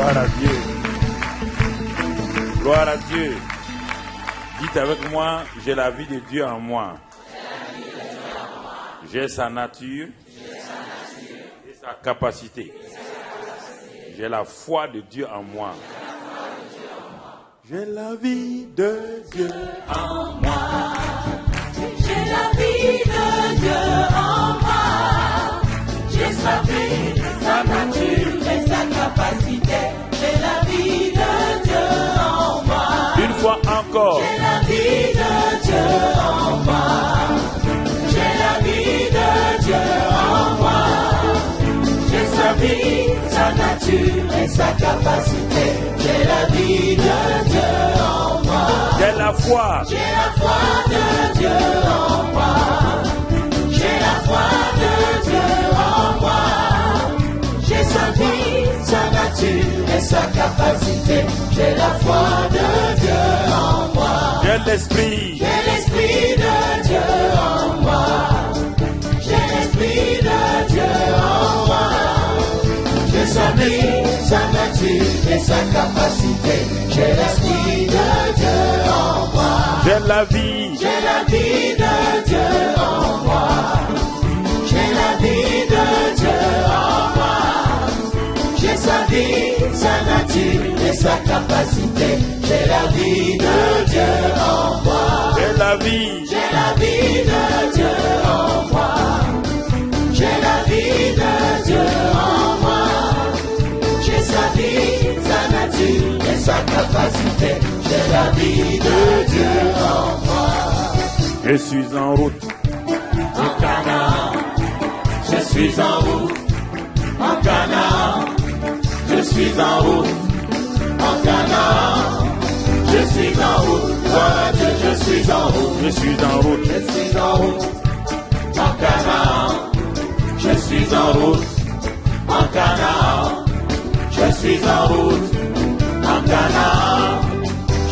Gloire à Dieu. Gloire à Dieu. Dites avec moi, j'ai la vie de Dieu en moi. J'ai sa nature et sa capacité. J'ai la foi de Dieu en moi. J'ai la vie de Dieu en moi. J'ai la vie de Dieu en moi. J'ai sa vie, sa nature et sa capacité. J'ai la vie de Dieu en moi. Une fois encore. J'ai la vie de Dieu en moi. J'ai la vie de Dieu en moi. J'ai sa vie, sa nature et sa capacité. J'ai la vie de Dieu en moi. J'ai la foi. J'ai la foi de Dieu en moi. J'ai la foi de Dieu en moi. J'ai sa vie, sa nature et sa capacité. J'ai la foi de Dieu en moi. J'ai l'esprit. J'ai l'esprit de Dieu en moi. J'ai l'esprit de Dieu en moi. J'ai sa vie, sa nature et sa capacité. J'ai l'esprit de Dieu en moi. J'ai la vie. J'ai la vie de Dieu en moi. J'ai la vie de Dieu en moi. J'ai sa vie, sa nature et sa capacité. J'ai la vie de Dieu en moi. J'ai la vie. J'ai la vie de Dieu en moi. J'ai la vie de Dieu en moi. J'ai sa vie, sa nature et sa capacité. J'ai la vie de Dieu en moi. Je suis en route. En Canaan, je suis en route. En Canaan, je suis en route. En Canaan, je suis en route. Gloire à Dieu, je suis en route. Je suis en route. Je suis en route. En Canaan, je suis en route. En Canaan, je suis en route. En Canaan,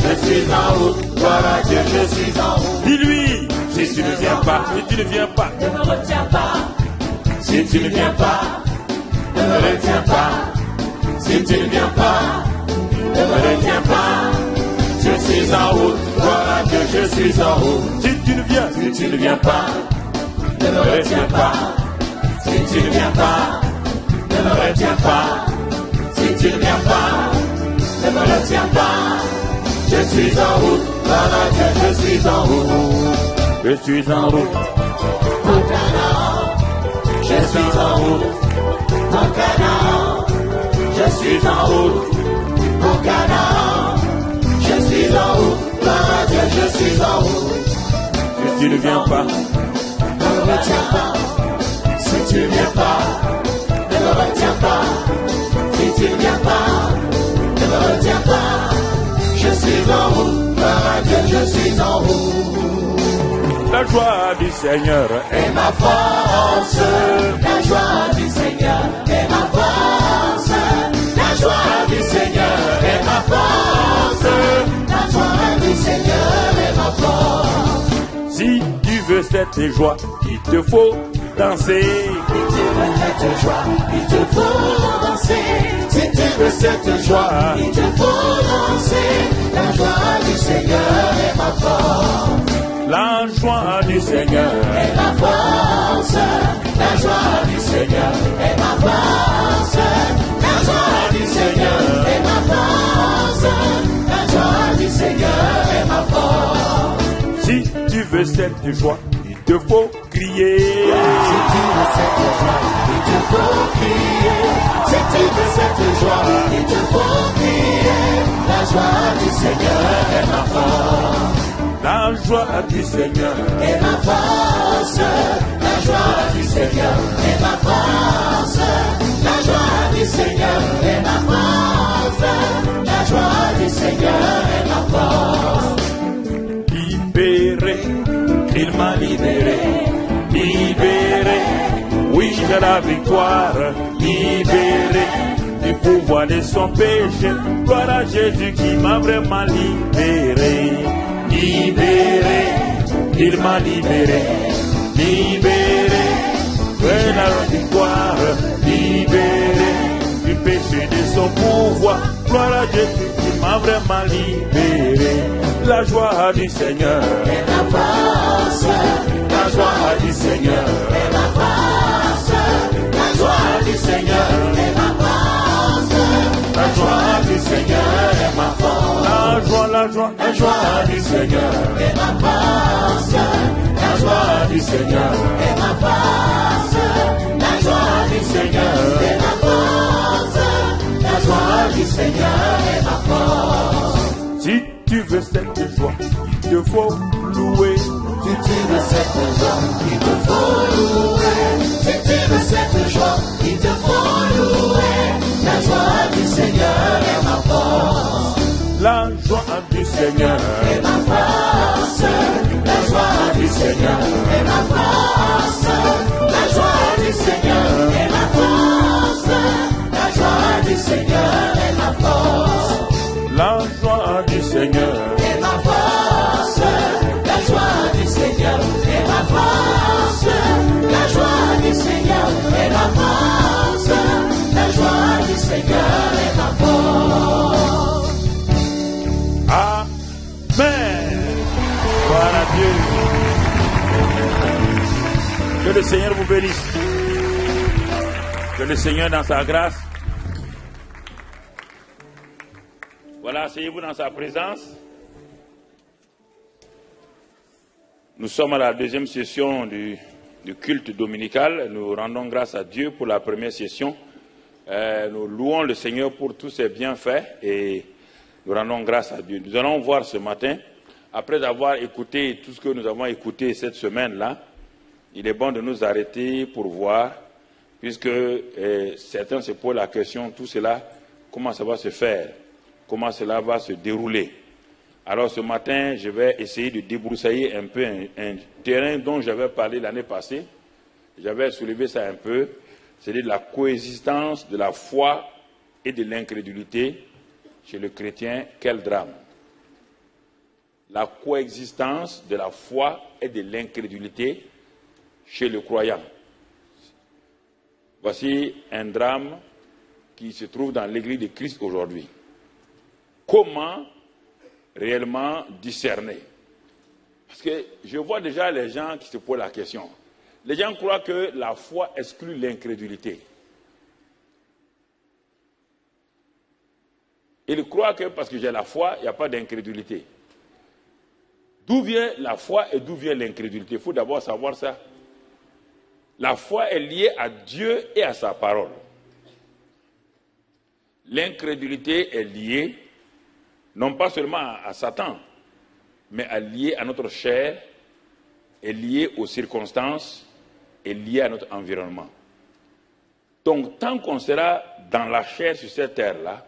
je suis en route. Gloire à Dieu, je suis en route. Dis-lui. Si tu ne viens pas, si tu ne viens pas, Ne me retiens pas. Si tu ne viens pas, ne me retiens pas. Si tu ne viens pas, ne me retiens pas. Je suis en route. Gloire à Dieu, je suis en route. si tu ne viens, Si tu ne viens pas, ne me retiens pas. Si tu ne viens pas, ne me retiens pas. Si tu ne viens pas, ne me retiens pas. Je suis en route. Gloire à Dieu, je suis en route. je suis en route. En Canaan, je suis en route. En Canaan, je suis en route. En Canaan, je suis en route. Gloire à Dieu, je suis en route. Si tu ne viens pas, Ne me retiens pas. Si tu ne viens pas, ne me retiens pas. Si tu ne viens pas, ne me retiens pas. Je suis en route. Gloire à Dieu, je suis en route. la joie du Seigneur est Et ma force, la joie du Seigneur est ma force. La joie du Seigneur est ma force. La joie du Seigneur est ma force. Si tu veux cette joie, il te faut danser. Si tu veux cette joie, il te faut danser. Si tu veux cette joie, il te faut danser. La joie du Seigneur est ma force. La joie du Seigneur Et ma force, la joie du Seigneur est ma force. La joie du Seigneur est ma force. La joie du Seigneur est ma force. Si tu veux cette joie, il te faut crier. Si tu veux cette joie, il te faut crier. Si tu veux cette joie, il te faut crier. La joie du Seigneur est ma force. La joie du Seigneur Et ma force, la joie du Seigneur est ma force. La joie du Seigneur est ma force. La joie du Seigneur est ma force. libéré, il m'a libéré, libéré. Oui, j'ai la victoire, libéré du pouvoir de son péché. Gloire à Jésus qui m'a vraiment libéré. Libéré, il m'a libéré, libéré, j'ai la victoire, libéré du péché et de son pouvoir. Gloire à Dieu qui m'a vraiment libéré. La joie du Seigneur est ma force. La joie du Seigneur est ma force. La joie du Seigneur est ma force. La joie du Seigneur est ma force. La joie du Seigneur est ma force. La joie du Seigneur est ma force. La joie du Seigneur est ma force. La joie du Seigneur est ma force. Si tu veux cette joie, il te faut louer. Si tu veux cette joie, il te faut louer. Si tu veux cette joie, il te faut louer. La joie du Seigneur est ma force. La joie du Seigneur est ma force. La joie du Seigneur est ma force. La joie du Seigneur est ma force. La joie du Seigneur est ma force. La joie du Seigneur est ma force. La joie du Seigneur est ma force. La joie du Seigneur est ma force. La joie du Seigneur est ma force. Amen. Gloire à Dieu. Que le Seigneur vous bénisse. Que le Seigneur dans sa grâce. Voilà, asseyez-vous dans sa présence. Nous sommes à la deuxième session du culte dominical. Nous rendons grâce à Dieu pour la première session. Nous louons le Seigneur pour tous ses bienfaits et nous rendons grâce à Dieu. Nous allons voir ce matin, après avoir écouté tout ce que nous avons écouté cette semaine-là, il est bon de nous arrêter pour voir, puisque certains se posent la question, tout cela, comment ça va se faire, comment cela va se dérouler. Alors ce matin, je vais essayer de débroussailler un peu un terrain dont j'avais parlé l'année passée. J'avais soulevé ça un peu, c'est-à-dire la coexistence de la foi et de l'incrédulité chez le chrétien. Quel drame! La coexistence de la foi et de l'incrédulité chez le croyant. Voici un drame qui se trouve dans l'Église de Christ aujourd'hui. Comment réellement discerner? Parce que je vois déjà les gens qui se posent la question. Les gens croient que la foi exclut l'incrédulité. Ils croient que parce que j'ai la foi, il n'y a pas d'incrédulité. D'où vient la foi et d'où vient l'incrédulité? Il faut d'abord savoir ça. La foi est liée à Dieu et à sa parole. L'incrédulité est liée non pas seulement à Satan, mais liée à notre chair, est liée aux circonstances, est liée à notre environnement. Donc, tant qu'on sera dans la chair sur cette terre-là,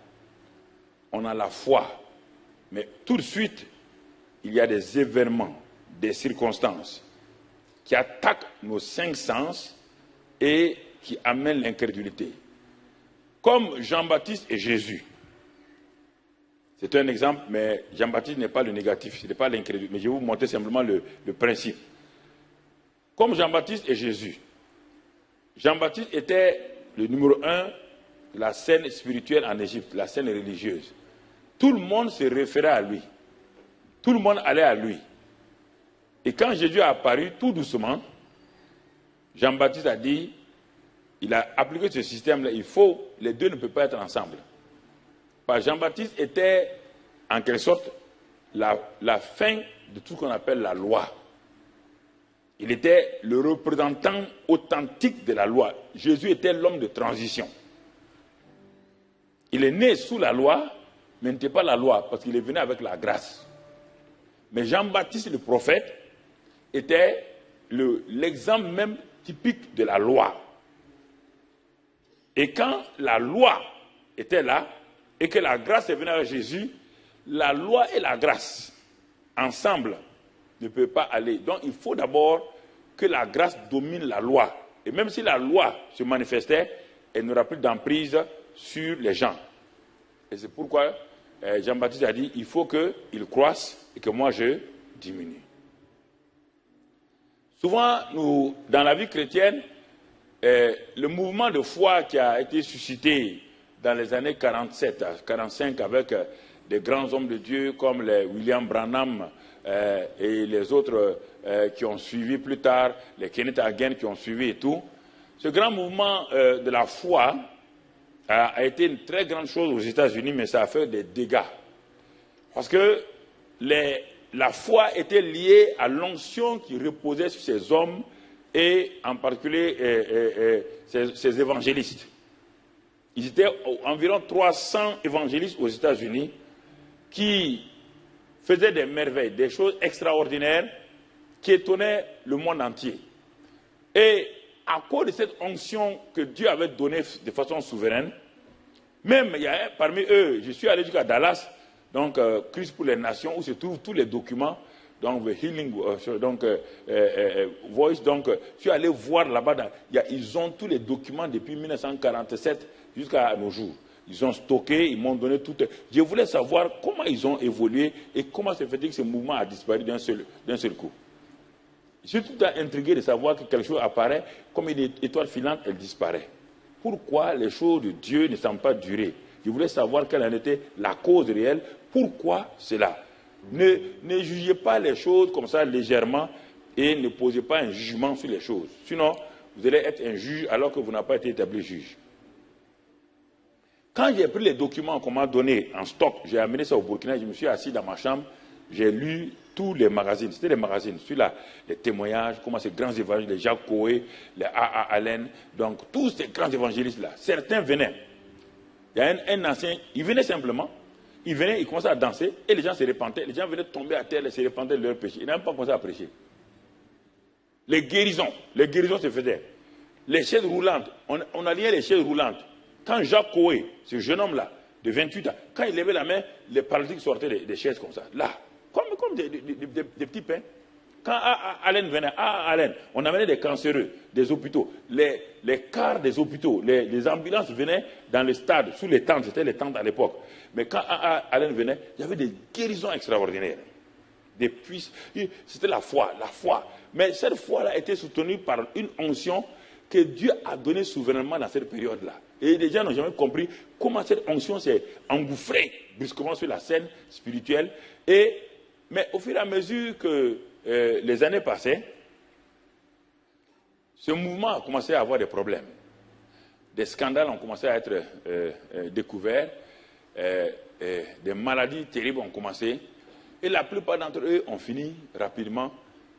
on a la foi. Mais tout de suite, il y a des événements, des circonstances qui attaquent nos 5 sens et qui amènent l'incrédulité. Comme Jean-Baptiste et Jésus. C'est un exemple, mais Jean-Baptiste n'est pas le négatif, ce n'est pas l'incrédulité. Mais je vais vous montrer simplement le principe. Comme Jean-Baptiste et Jésus. Jean-Baptiste était le numéro 1 de la scène spirituelle en Égypte, la scène religieuse. Tout le monde se référait à lui. Tout le monde allait à lui. Et quand Jésus a apparu, tout doucement, Jean-Baptiste a dit, il a appliqué ce système-là, les deux ne peuvent pas être ensemble. Parce que Jean-Baptiste était, en quelque sorte, la fin de tout ce qu'on appelle la loi. Il était le représentant authentique de la loi. Jésus était l'homme de transition. Il est né sous la loi, mais n'était pas la loi, parce qu'il est venu avec la grâce. Mais Jean-Baptiste, le prophète, était l'exemple même typique de la loi. Et quand la loi était là, et que la grâce est venue avec Jésus, la loi et la grâce, ensemble, ne peuvent pas aller. Donc il faut d'abord que la grâce domine la loi. Et même si la loi se manifestait, elle n'aura plus d'emprise sur les gens. Et c'est pourquoi Jean-Baptiste a dit, il faut qu'il croisse et que moi je diminue. Souvent, nous, dans la vie chrétienne, le mouvement de foi qui a été suscité dans les années 47 à 45 avec des grands hommes de Dieu comme les William Branham et les autres qui ont suivi plus tard, les Kenneth Hagin qui ont suivi et tout. Ce grand mouvement de la foi a été une très grande chose aux États-Unis, mais ça a fait des dégâts. Parce que la foi était liée à l'onction qui reposait sur ces hommes et en particulier ces évangélistes. Ils étaient environ 300 évangélistes aux États-Unis qui faisaient des merveilles, des choses extraordinaires qui étonnaient le monde entier. Et à cause de cette onction que Dieu avait donnée de façon souveraine, même il y a parmi eux, je suis allé jusqu'à Dallas, donc Christ pour les Nations, où se trouvent tous les documents, donc The Healing Voice, donc je suis allé voir là-bas, ils ont tous les documents depuis 1947 jusqu'à nos jours. Ils ont stocké, ils m'ont donné tout. Je voulais savoir comment ils ont évolué et comment se fait-il que ce mouvement a disparu d'un seul coup. Je suis tout à intrigué de savoir que quelque chose apparaît, comme une étoile filante, elle disparaît. Pourquoi les choses de Dieu ne semblent pas durer? Je voulais savoir quelle en était la cause réelle. Pourquoi cela? Ne jugez pas les choses comme ça légèrement et ne posez pas un jugement sur les choses. Sinon, vous allez être un juge alors que vous n'avez pas été établi juge. Quand j'ai pris les documents qu'on m'a donnés en stock, j'ai amené ça au Burkina, je me suis assis dans ma chambre, j'ai lu tous les magazines, c'était des magazines, celui-là, les témoignages, comment ces grands évangélistes, les Jacques Coé, les A.A. Allen, donc tous ces grands évangélistes-là, certains venaient. Il y a un ancien, il venait simplement, il venait, il commençait à danser, et les gens se repentaient, les gens venaient tomber à terre et se repentaient de leurs péchés. Ils n'avaient même pas commencé à prêcher. Les guérisons se faisaient. Les chaises roulantes, on alliait les chaises roulantes. Quand Jacques Coé, ce jeune homme-là, de 28 ans, quand il levait la main, les paralytiques sortaient des chaises comme ça, là. Comme des petits pains. Quand Allen venait, on amenait des cancéreux, des hôpitaux. Les cars des hôpitaux, les ambulances venaient dans les stades, sous les tentes, c'était les tentes à l'époque. Mais quand Allen venait, il y avait des guérisons extraordinaires. C'était la foi. Mais cette foi-là était soutenue par une onction que Dieu a donnée souverainement dans cette période-là. Et les gens n'ont jamais compris comment cette onction s'est engouffrée brusquement sur la scène spirituelle. Mais au fur et à mesure que les années passaient, ce mouvement a commencé à avoir des problèmes. Des scandales ont commencé à être découverts, des maladies terribles ont commencé, et la plupart d'entre eux ont fini rapidement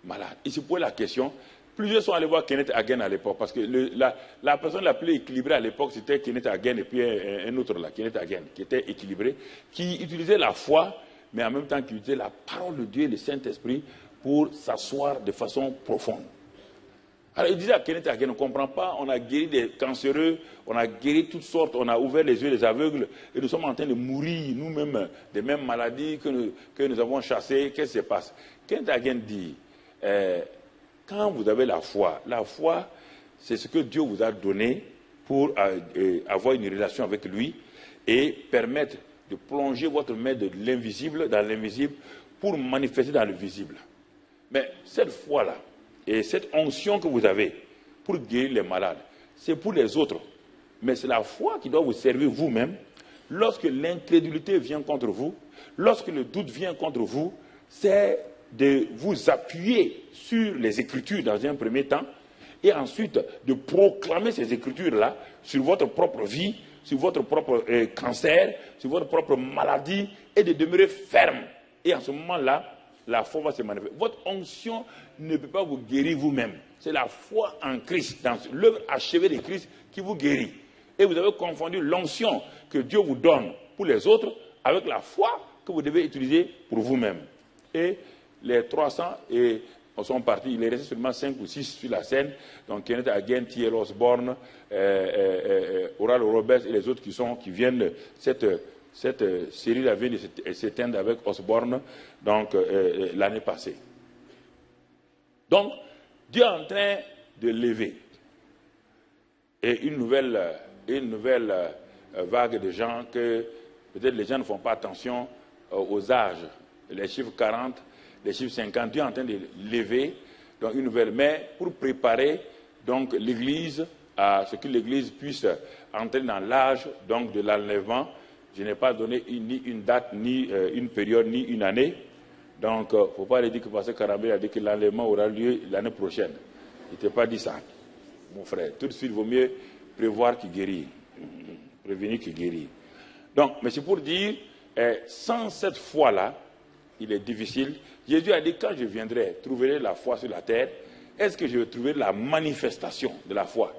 malades. Il se pose la question, plusieurs sont allés voir Kenneth Hagin à l'époque, parce que la personne la plus équilibrée à l'époque, c'était Kenneth Hagin, et puis un autre là, Kenneth Hagin, qui était équilibré, qui utilisait la foi, mais en même temps qui utilisait la parole de Dieu et le Saint-Esprit pour s'asseoir de façon profonde. Alors il disait à Kenneth Hagin, on ne comprend pas, on a guéri des cancéreux, on a guéri toutes sortes, on a ouvert les yeux des aveugles, et nous sommes en train de mourir nous-mêmes des mêmes maladies que nous avons chassées. Qu'est-ce qui se passe? Kenneth Hagin dit, quand vous avez la foi, c'est ce que Dieu vous a donné pour avoir une relation avec lui et permettre de plonger votre main de l'invisible dans l'invisible pour manifester dans le visible. Mais cette foi-là et cette onction que vous avez pour guérir les malades, c'est pour les autres. Mais c'est la foi qui doit vous servir vous-même. Lorsque l'incrédulité vient contre vous, lorsque le doute vient contre vous, c'est de vous appuyer sur les Écritures dans un premier temps et ensuite de proclamer ces Écritures-là sur votre propre vie, sur votre propre cancer, sur votre propre maladie, et de demeurer ferme. Et en ce moment-là, la foi va se manifester. Votre onction ne peut pas vous guérir vous-même. C'est la foi en Christ, dans l'œuvre achevée de Christ, qui vous guérit. Et vous avez confondu l'onction que Dieu vous donne pour les autres avec la foi que vous devez utiliser pour vous-même. Et les 300 sont partis, il est resté seulement 5 ou 6 sur la scène, donc Kenneth Hagin, T.L. Osborne, Oral Roberts et les autres qui viennent, cette série-là vient de s'éteindre avec Osborne, donc l'année passée. Donc, Dieu est en train de lever et une nouvelle vague de gens que peut-être les gens ne font pas attention aux âges, les chiffres 40, les chiffres 50, Dieu est en train de lever donc une nouvelle, mais pour préparer donc l'Église à ce que l'Église puisse entrer dans l'âge donc de l'enlèvement. Je n'ai pas donné ni une date, ni une période, ni une année. Donc, il ne faut pas dire que parce que Karambé a dit que l'enlèvement aura lieu l'année prochaine. Il ne t'a pas dit ça, mon frère. Tout de suite, il vaut mieux prévoir qu'il guérit. Prévenir qu'il guérit. Donc, mais c'est pour dire, sans cette foi-là, il est difficile. Jésus a dit, quand je viendrai, trouverai la foi sur la terre, est-ce que je vais trouver la manifestation de la foi?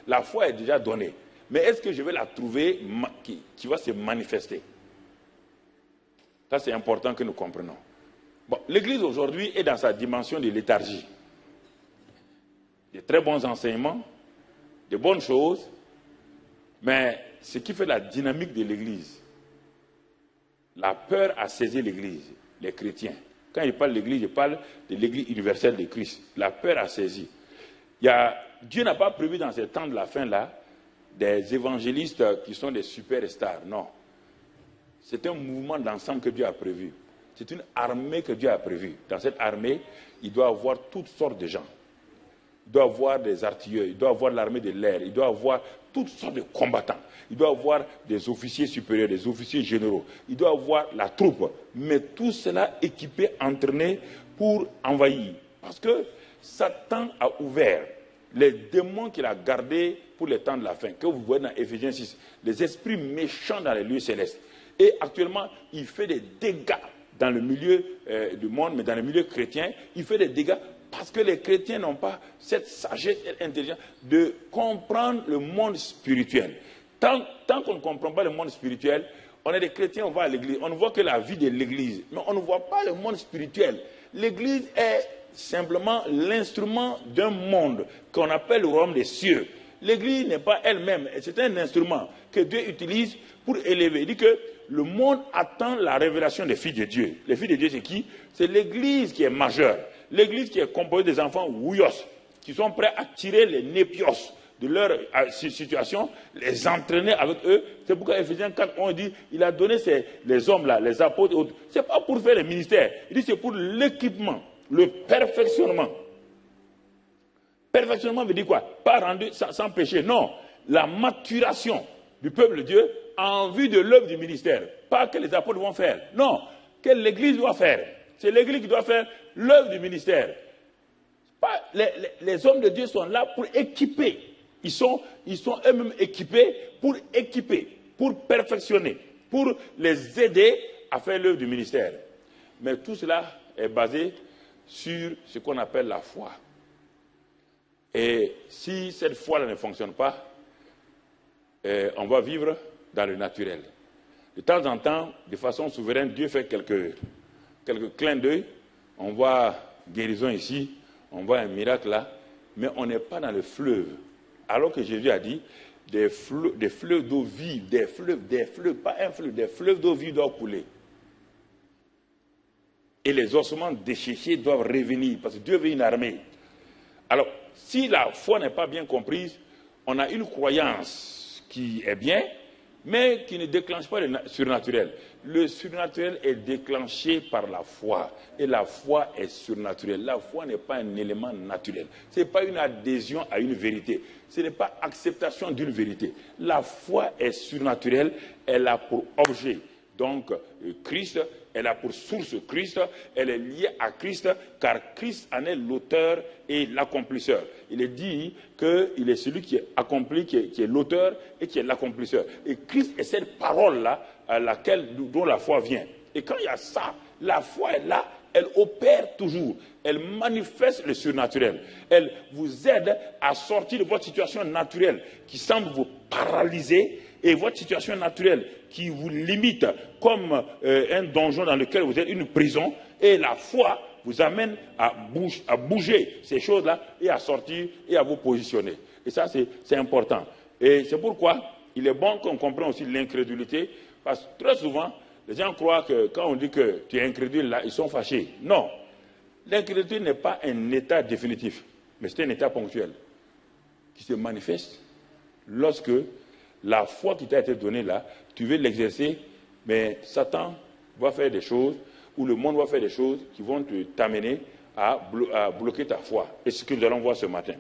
La foi est déjà donnée. Mais est-ce que je vais la trouver qui va se manifester? Ça, c'est important que nous comprenions. Bon, l'Église aujourd'hui est dans sa dimension de léthargie. De très bons enseignements, de bonnes choses, mais ce qui fait la dynamique de l'Église, la peur a saisi l'Église, les chrétiens. Quand il parle de l'Église, il parle de l'Église universelle de Christ. La peur a saisi. Dieu n'a pas prévu dans ces temps de la fin-là des évangélistes qui sont des superstars. Non. C'est un mouvement d'ensemble que Dieu a prévu. C'est une armée que Dieu a prévue. Dans cette armée, il doit avoir toutes sortes de gens. Il doit avoir des artilleurs, il doit avoir l'armée de l'air, il doit avoir toutes sortes de combattants. Il doit avoir des officiers supérieurs, des officiers généraux. Il doit avoir la troupe. Mais tout cela équipé, entraîné pour envahir. Parce que Satan a ouvert les démons qu'il a gardés pour les temps de la fin, que vous voyez dans Éphésiens 6, les esprits méchants dans les lieux célestes. Et actuellement, il fait des dégâts dans le milieu du monde, mais dans le milieu chrétien, il fait des dégâts parce que les chrétiens n'ont pas cette sagesse et intelligence de comprendre le monde spirituel. Tant qu'on ne comprend pas le monde spirituel, on est des chrétiens, on va à l'église, on ne voit que la vie de l'église, mais on ne voit pas le monde spirituel. L'église est simplement l'instrument d'un monde qu'on appelle le royaume des cieux. L'église n'est pas elle-même, c'est un instrument que Dieu utilise pour élever. Il dit que le monde attend la révélation des filles de Dieu. Les filles de Dieu, c'est qui? C'est l'église qui est majeure. L'église qui est composée des enfants ouyos, qui sont prêts à tirer les népios de leur situation, les entraîner avec eux. C'est pourquoi Éphésiens 4, on dit, il a donné les hommes là, les apôtres et autres. Ce n'est pas pour faire les ministères. Il dit c'est pour l'équipement, le perfectionnement. Perfectionnement veut dire quoi? Pas rendu sans péché. Non, la maturation du peuple de Dieu en vue de l'œuvre du ministère. Pas que les apôtres vont faire. Non, que l'Église doit faire. C'est l'Église qui doit faire l'œuvre du ministère. Pas, les hommes de Dieu sont là pour équiper. Ils sont eux-mêmes équipés, pour perfectionner, pour les aider à faire l'œuvre du ministère. Mais tout cela est basé sur ce qu'on appelle la foi. Et si cette foi-là ne fonctionne pas, on va vivre dans le naturel. De temps en temps, de façon souveraine, Dieu fait quelques clins d'œil. On voit guérison ici, on voit un miracle là, mais on n'est pas dans le fleuve. Alors que Jésus a dit, des fleuves d'eau vive, des fleuves, pas un fleuve, des fleuves d'eau vive doivent couler. Et les ossements desséchés doivent revenir, parce que Dieu veut une armée. Alors, si la foi n'est pas bien comprise, on a une croyance qui est bien, mais qui ne déclenche pas le surnaturel. Le surnaturel est déclenché par la foi. Et la foi est surnaturelle. La foi n'est pas un élément naturel. Ce n'est pas une adhésion à une vérité. Ce n'est pas acceptation d'une vérité. La foi est surnaturelle. Elle a pour objet, donc, Christ. Elle a pour source Christ. Elle est liée à Christ, car Christ en est l'auteur et l'accomplisseur. Il est dit qu'il est celui qui est accompli, qui est l'auteur et qui est l'accomplisseur. Et Christ est cette parole-là dont la foi vient. Et quand il y a ça, la foi est là, elle opère toujours. Elle manifeste le surnaturel. Elle vous aide à sortir de votre situation naturelle qui semble vous paralyser, et votre situation naturelle qui vous limite comme un donjon dans lequel vous êtes, une prison, et la foi vous amène à bouger ces choses-là et à sortir et à vous positionner. Et ça, c'est important. Et c'est pourquoi il est bon qu'on comprenne aussi l'incrédulité, parce que très souvent, les gens croient que quand on dit que tu es incrédule, là, ils sont fâchés. Non. L'incrédulité n'est pas un état définitif, mais c'est un état ponctuel qui se manifeste lorsque la foi qui t'a été donnée là, tu veux l'exercer, mais Satan va faire des choses, ou le monde va faire des choses qui vont t'amener à bloquer ta foi. Et c'est ce que nous allons voir ce matin.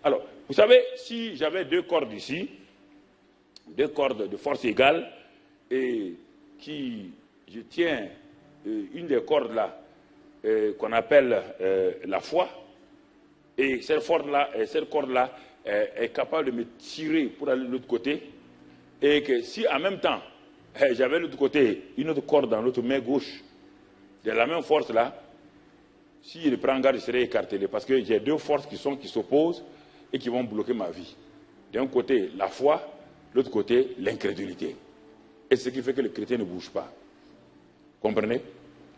Alors, Vous savez, si j'avais deux cordes ici, deux cordes de force égale, et je tiens une des cordes là, qu'on appelle la foi, et cette corde là est capable de me tirer pour aller de l'autre côté, et que si en même temps, j'avais de l'autre côté une autre corde dans l'autre main gauche, de la même force là, si je le prends en garde, je serais écartelé, parce que j'ai deux forces qui s'opposent et qui vont bloquer ma vie. D'un côté, la foi, de l'autre côté, l'incrédulité. Et ce qui fait que le chrétien ne bouge pas. Comprenez?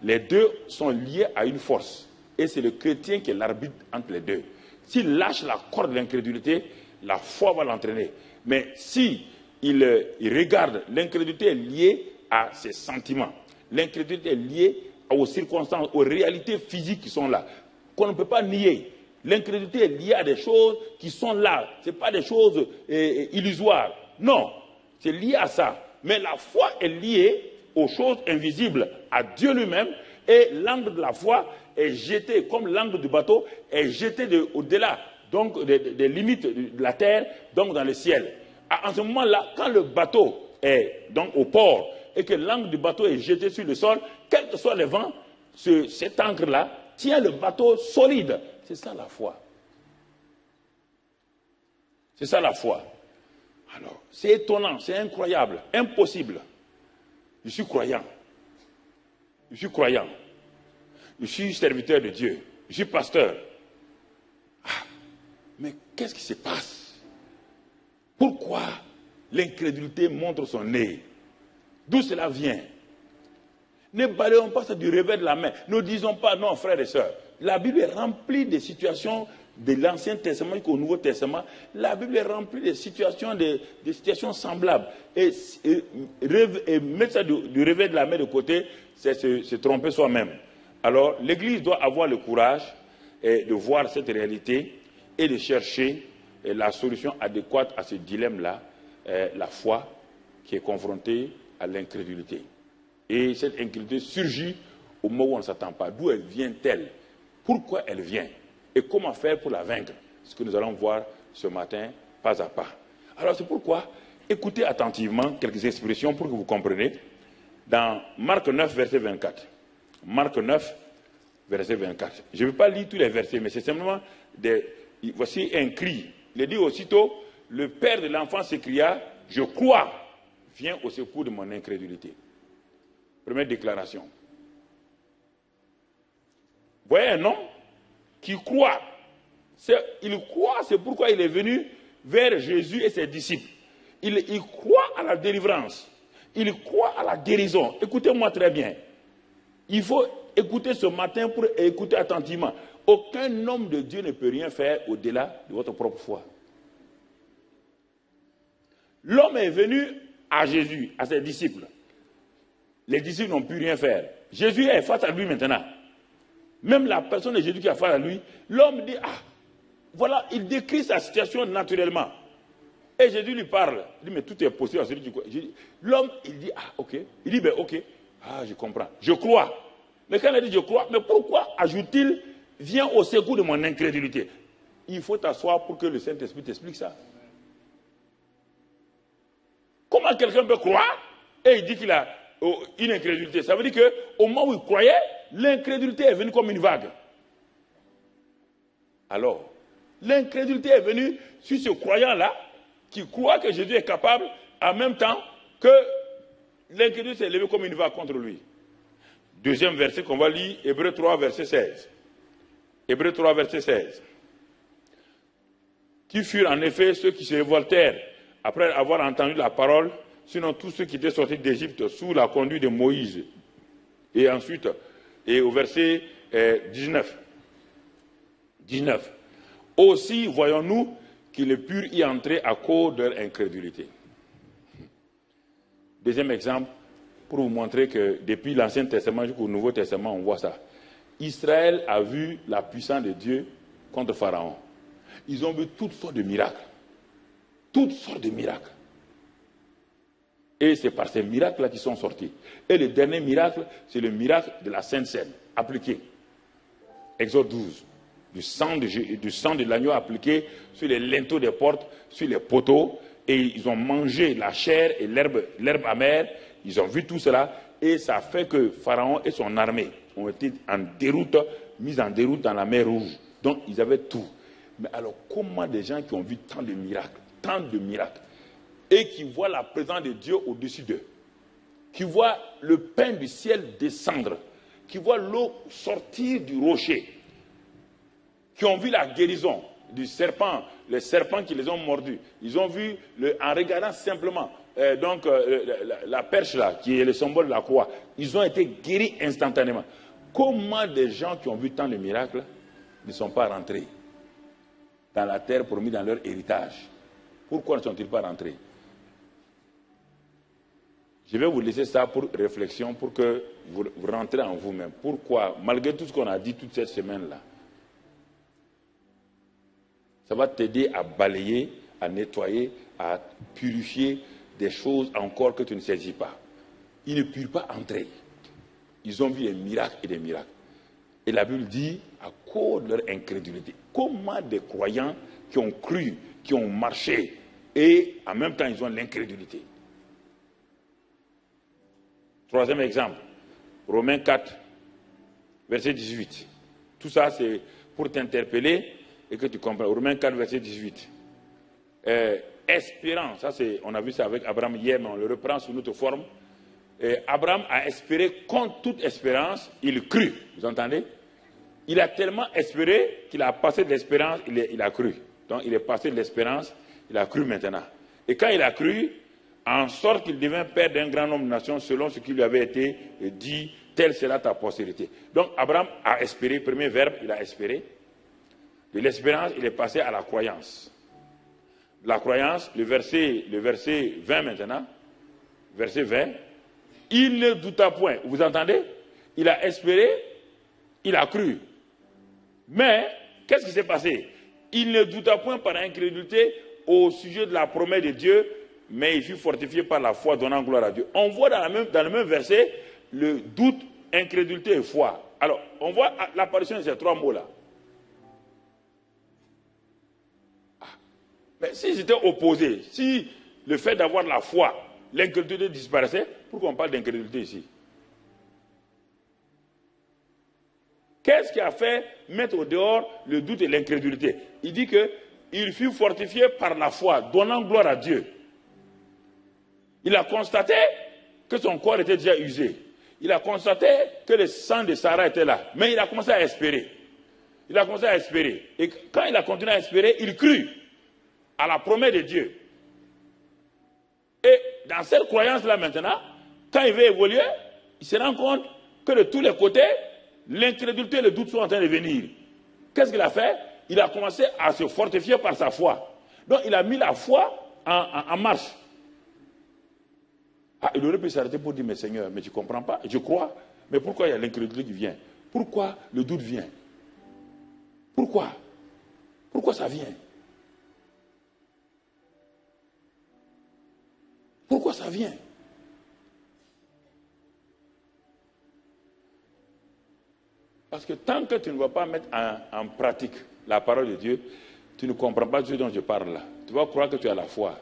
Les deux sont liés à une force. Et c'est le chrétien qui est l'arbitre entre les deux. S'il lâche la corde de l'incrédulité, la foi va l'entraîner. Mais si il regarde, l'incrédulité est liée à ses sentiments. L'incrédulité est liée aux circonstances, aux réalités physiques qui sont là, qu'on ne peut pas nier. L'incrédulité est liée à des choses qui sont là. Ce n'est pas des choses illusoires. Non, c'est lié à ça. Mais la foi est liée aux choses invisibles, à Dieu lui-même, et l'angle de la foi est jeté, comme l'angle du bateau, est jeté au-delà, donc des limites de la terre, donc dans le ciel. En ce moment-là, quand le bateau est donc au port, et que l'angle du bateau est jeté sur le sol, quels que soient les vents, cet ancre-là tient le bateau solide. C'est ça la foi. C'est ça la foi. Alors, c'est étonnant, c'est incroyable, impossible. Je suis croyant. Je suis croyant. Je suis serviteur de Dieu. Je suis pasteur. Ah, mais qu'est-ce qui se passe? Pourquoi l'incrédulité montre son nez? D'où cela vient? Ne balayons pas ça du revers de la main. Ne disons pas non, frères et sœurs. La Bible est remplie de situations de l'Ancien Testament jusqu'au Nouveau Testament. La Bible est remplie de situations, de situations semblables. Et mettre ça du revers de la main de côté, c'est se tromper soi-même. Alors, l'Église doit avoir le courage de voir cette réalité et de chercher la solution adéquate à ce dilemme-là, la foi qui est confrontée à l'incrédulité. Et cette incrédulité surgit au moment où on ne s'attend pas. D'où elle vient-elle? Pourquoi elle vient? Et comment faire pour la vaincre? Ce que nous allons voir ce matin, pas à pas. Alors c'est pourquoi, écoutez attentivement quelques expressions pour que vous compreniez. Dans Marc 9, verset 24. Marc 9, verset 24. Je ne vais pas lire tous les versets, mais c'est simplement voici un cri. Il est dit aussitôt, le père de l'enfant s'écria, je crois, viens au secours de mon incrédulité. Première déclaration. Vous voyez un homme qui croit. Il croit, c'est pourquoi il est venu vers Jésus et ses disciples. Il croit à la délivrance. Il croit à la guérison. Écoutez-moi très bien. Il faut écouter ce matin pour écouter attentivement. Aucun homme de Dieu ne peut rien faire au-delà de votre propre foi. L'homme est venu à Jésus, à ses disciples. Les disciples n'ont pu rien faire. Jésus est face à lui maintenant. Même la personne de Jésus qui est face à lui, l'homme dit, ah, voilà, il décrit sa situation naturellement. Et Jésus lui parle. Il dit, mais tout est possible à celui qui croit. L'homme, il dit, ah, ok. Il dit, ben, ok. Ah, je comprends. Je crois. Mais quand il dit, je crois, mais pourquoi ajoute-t-il, viens au secours de mon incrédulité? Il faut t'asseoir pour que le Saint-Esprit t'explique ça. Comment quelqu'un peut croire et il dit qu'il a une incrédulité? Ça veut dire qu'au moment où il croyait, l'incrédulité est venue comme une vague. Alors, l'incrédulité est venue sur ce croyant-là qui croit que Jésus est capable en même temps que l'incrédulité s'est levée comme une vague contre lui. Deuxième verset qu'on va lire, Hébreux 3, verset 16. Hébreux 3, verset 16. Qui furent en effet ceux qui se révoltèrent après avoir entendu la parole, sinon tous ceux qui étaient sortis d'Égypte sous la conduite de Moïse. Et ensuite, et au verset 19. Aussi voyons-nous qu'ils purent y entrer à cause de leur incrédulité. Deuxième exemple, pour vous montrer que depuis l'Ancien Testament jusqu'au Nouveau Testament, on voit ça. Israël a vu la puissance de Dieu contre Pharaon. Ils ont vu toutes sortes de miracles. Toutes sortes de miracles. Et c'est par ces miracles-là qu'ils sont sortis. Et le dernier miracle, c'est le miracle de la Sainte Seine, appliqué. Exode 12. du sang de l'agneau appliqué sur les linteaux des portes, sur les poteaux, et ils ont mangé la chair et l'herbe amère. Ils ont vu tout cela, et ça a fait que Pharaon et son armée ont été mis en déroute dans la mer Rouge. Donc ils avaient tout. Mais alors comment des gens qui ont vu tant de miracles, et qui voient la présence de Dieu au-dessus d'eux, qui voient le pain du ciel descendre, qui voient l'eau sortir du rocher, qui ont vu la guérison du serpent, les serpents qui les ont mordus, ils ont vu, en regardant simplement la perche là, qui est le symbole de la croix, ils ont été guéris instantanément. Comment des gens qui ont vu tant de miracles ne sont pas rentrés dans la terre promise dans leur héritage? Pourquoi ne sont-ils pas rentrés? Je vais vous laisser ça pour réflexion, pour que vous rentrez en vous-même. Pourquoi, malgré tout ce qu'on a dit toute cette semaine-là, ça va t'aider à balayer, à nettoyer, à purifier des choses encore que tu ne saisis pas. Ils ne purent pas entrer. Ils ont vu des miracles et des miracles. Et la Bible dit, à cause de leur incrédulité, comment des croyants qui ont cru, qui ont marché, et en même temps ils ont l'incrédulité. Troisième exemple, Romains 4, verset 18. Tout ça, c'est pour t'interpeller et que tu comprennes. Romains 4, verset 18. Espérant, ça c'est, on a vu ça avec Abraham hier, mais on le reprend sous notre forme. Abraham a espéré contre toute espérance, il crut. Vous entendez? Il a tellement espéré qu'il a passé de l'espérance, il a cru. Donc il est passé de l'espérance, il a cru maintenant. Et quand il a cru, en sorte qu'il devint père d'un grand nombre de nations, selon ce qui lui avait été dit, telle sera ta postérité. Donc Abraham a espéré, premier verbe, il a espéré. De l'espérance, il est passé à la croyance. La croyance, le verset 20 maintenant, verset 20, il ne douta point. Vous entendez? Il a espéré, il a cru. Mais, qu'est-ce qui s'est passé? Il ne douta point par incrédulité au sujet de la promesse de Dieu, mais il fut fortifié par la foi, donnant gloire à Dieu. On voit dans le même verset le doute, incrédulité et foi. Alors, on voit l'apparition de ces trois mots-là. Mais s'ils étaient opposés, si le fait d'avoir la foi, l'incrédulité disparaissait, pourquoi on parle d'incrédulité ici? Qu'est-ce qui a fait mettre au dehors le doute et l'incrédulité? Il dit qu'il fut fortifié par la foi, donnant gloire à Dieu. Il a constaté que son corps était déjà usé. Il a constaté que le sang de Sarah était là. Mais il a commencé à espérer. Il a commencé à espérer. Et quand il a continué à espérer, il crut à la promesse de Dieu. Et dans cette croyance-là maintenant, quand il veut évoluer, il se rend compte que de tous les côtés, l'incrédulité et le doute sont en train de venir. Qu'est-ce qu'il a fait? Il a commencé à se fortifier par sa foi. Donc il a mis la foi en marche. Ah, il aurait pu s'arrêter pour dire, mais Seigneur, mais tu ne comprends pas, je crois. Mais pourquoi il y a l'incrédulité qui vient? Pourquoi le doute vient? Pourquoi? Pourquoi ça vient? Pourquoi ça vient? Parce que tant que tu ne vas pas mettre en pratique la parole de Dieu, tu ne comprends pas ce dont je parle là. Tu vas croire que tu as la foi.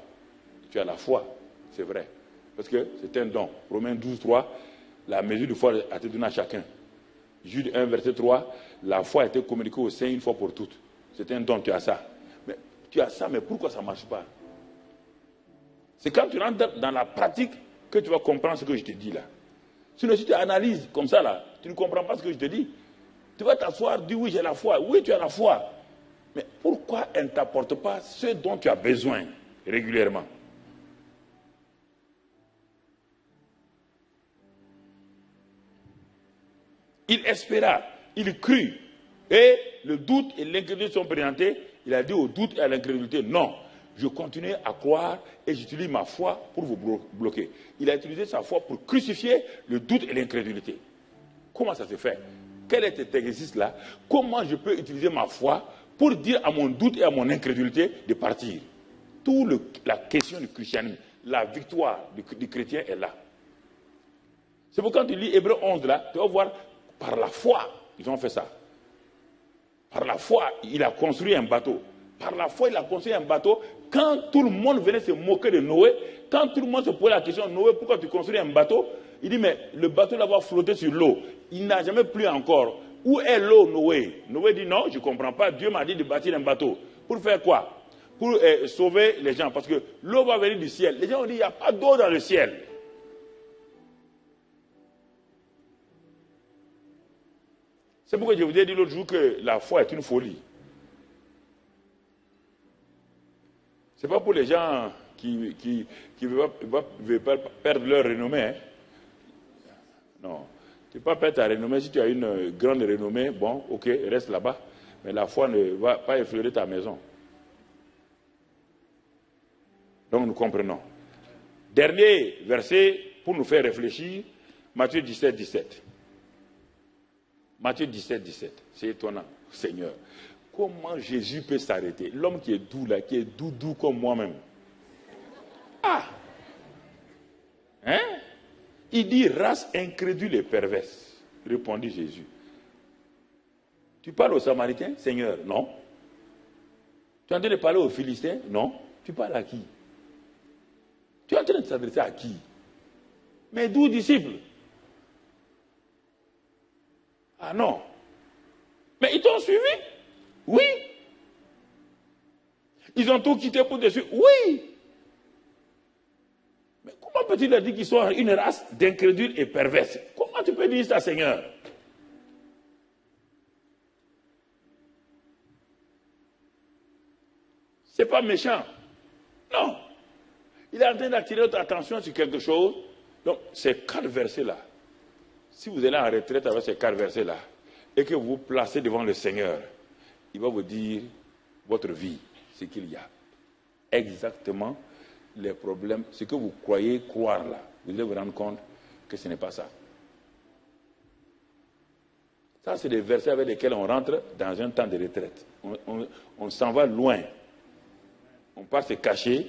Tu as la foi, c'est vrai. Parce que c'est un don. Romains 12, 3, la mesure de foi a été donnée à chacun. Jude 1, verset 3, la foi a été communiquée au Saint une fois pour toutes. C'est un don, tu as ça. Mais tu as ça, mais pourquoi ça ne marche pas? C'est quand tu rentres dans la pratique que tu vas comprendre ce que je te dis là. Sinon, si tu analyses comme ça là, tu ne comprends pas ce que je te dis. Tu vas t'asseoir, dire oui, j'ai la foi. Oui, tu as la foi. Mais pourquoi elle ne t'apporte pas ce dont tu as besoin régulièrement? Il espéra, il crut. Et le doute et l'incrédulité sont présentés. Il a dit au doute et à l'incrédulité, non. Je continue à croire et j'utilise ma foi pour vous bloquer. Il a utilisé sa foi pour crucifier le doute et l'incrédulité. Comment ça se fait? Quel est cet exercice-là? Comment je peux utiliser ma foi pour dire à mon doute et à mon incrédulité de partir? Toute la question du christianisme, la victoire du chrétien est là. C'est pourquoi quand tu lis Hébreux 11 là, tu vas voir, par la foi, ils ont fait ça. Par la foi, il a construit un bateau. Par la foi, il a construit un bateau. Quand tout le monde venait se moquer de Noé, quand tout le monde se posait la question, Noé, pourquoi tu construis un bateau? Il dit, mais le bateau là va flotter sur l'eau. Il n'a jamais plu encore. Où est l'eau, Noé? Noé dit, non, je ne comprends pas. Dieu m'a dit de bâtir un bateau. Pour faire quoi? Pour sauver les gens. Parce que l'eau va venir du ciel. Les gens ont dit, il n'y a pas d'eau dans le ciel. C'est pourquoi je vous ai dit l'autre jour que la foi est une folie. Ce n'est pas pour les gens qui ne veulent pas perdre leur renommée. Hein. Non. Tu ne peux pas perdre ta renommée. Si tu as une grande renommée, bon, ok, reste là-bas. Mais la foi ne va pas effleurer ta maison. Donc nous comprenons. Dernier verset pour nous faire réfléchir, Matthieu 17, 17. Matthieu 17, 17. C'est étonnant, Seigneur. Comment Jésus peut s'arrêter? L'homme qui est doux là, qui est doux comme moi-même. Ah! Hein? Il dit, race incrédule et perverse, répondit Jésus. Tu parles aux Samaritains, Seigneur? Non. Tu es en train de parler aux Philistins? Non. Tu parles à qui? Tu es en train de s'adresser à qui? Mes 12 disciples. Ah non. Mais ils t'ont suivi? Oui. Ils ont tout quitté pour te suivre? Oui. Mais comment peux-tu leur dire qu'ils sont une race d'incrédules et perverses? Comment tu peux dire ça, Seigneur? C'est pas méchant. Non. Il est en train d'attirer votre attention sur quelque chose. Donc, ces 4 versets-là, si vous allez en retraite avec ces 4 versets-là, et que vous vous placez devant le Seigneur, il va vous dire votre vie, ce qu'il y a. Exactement les problèmes, ce que vous croyez croire là. Vous allez vous rendre compte que ce n'est pas ça. Ça, c'est des versets avec lesquels on rentre dans un temps de retraite. On s'en va loin. On part se cacher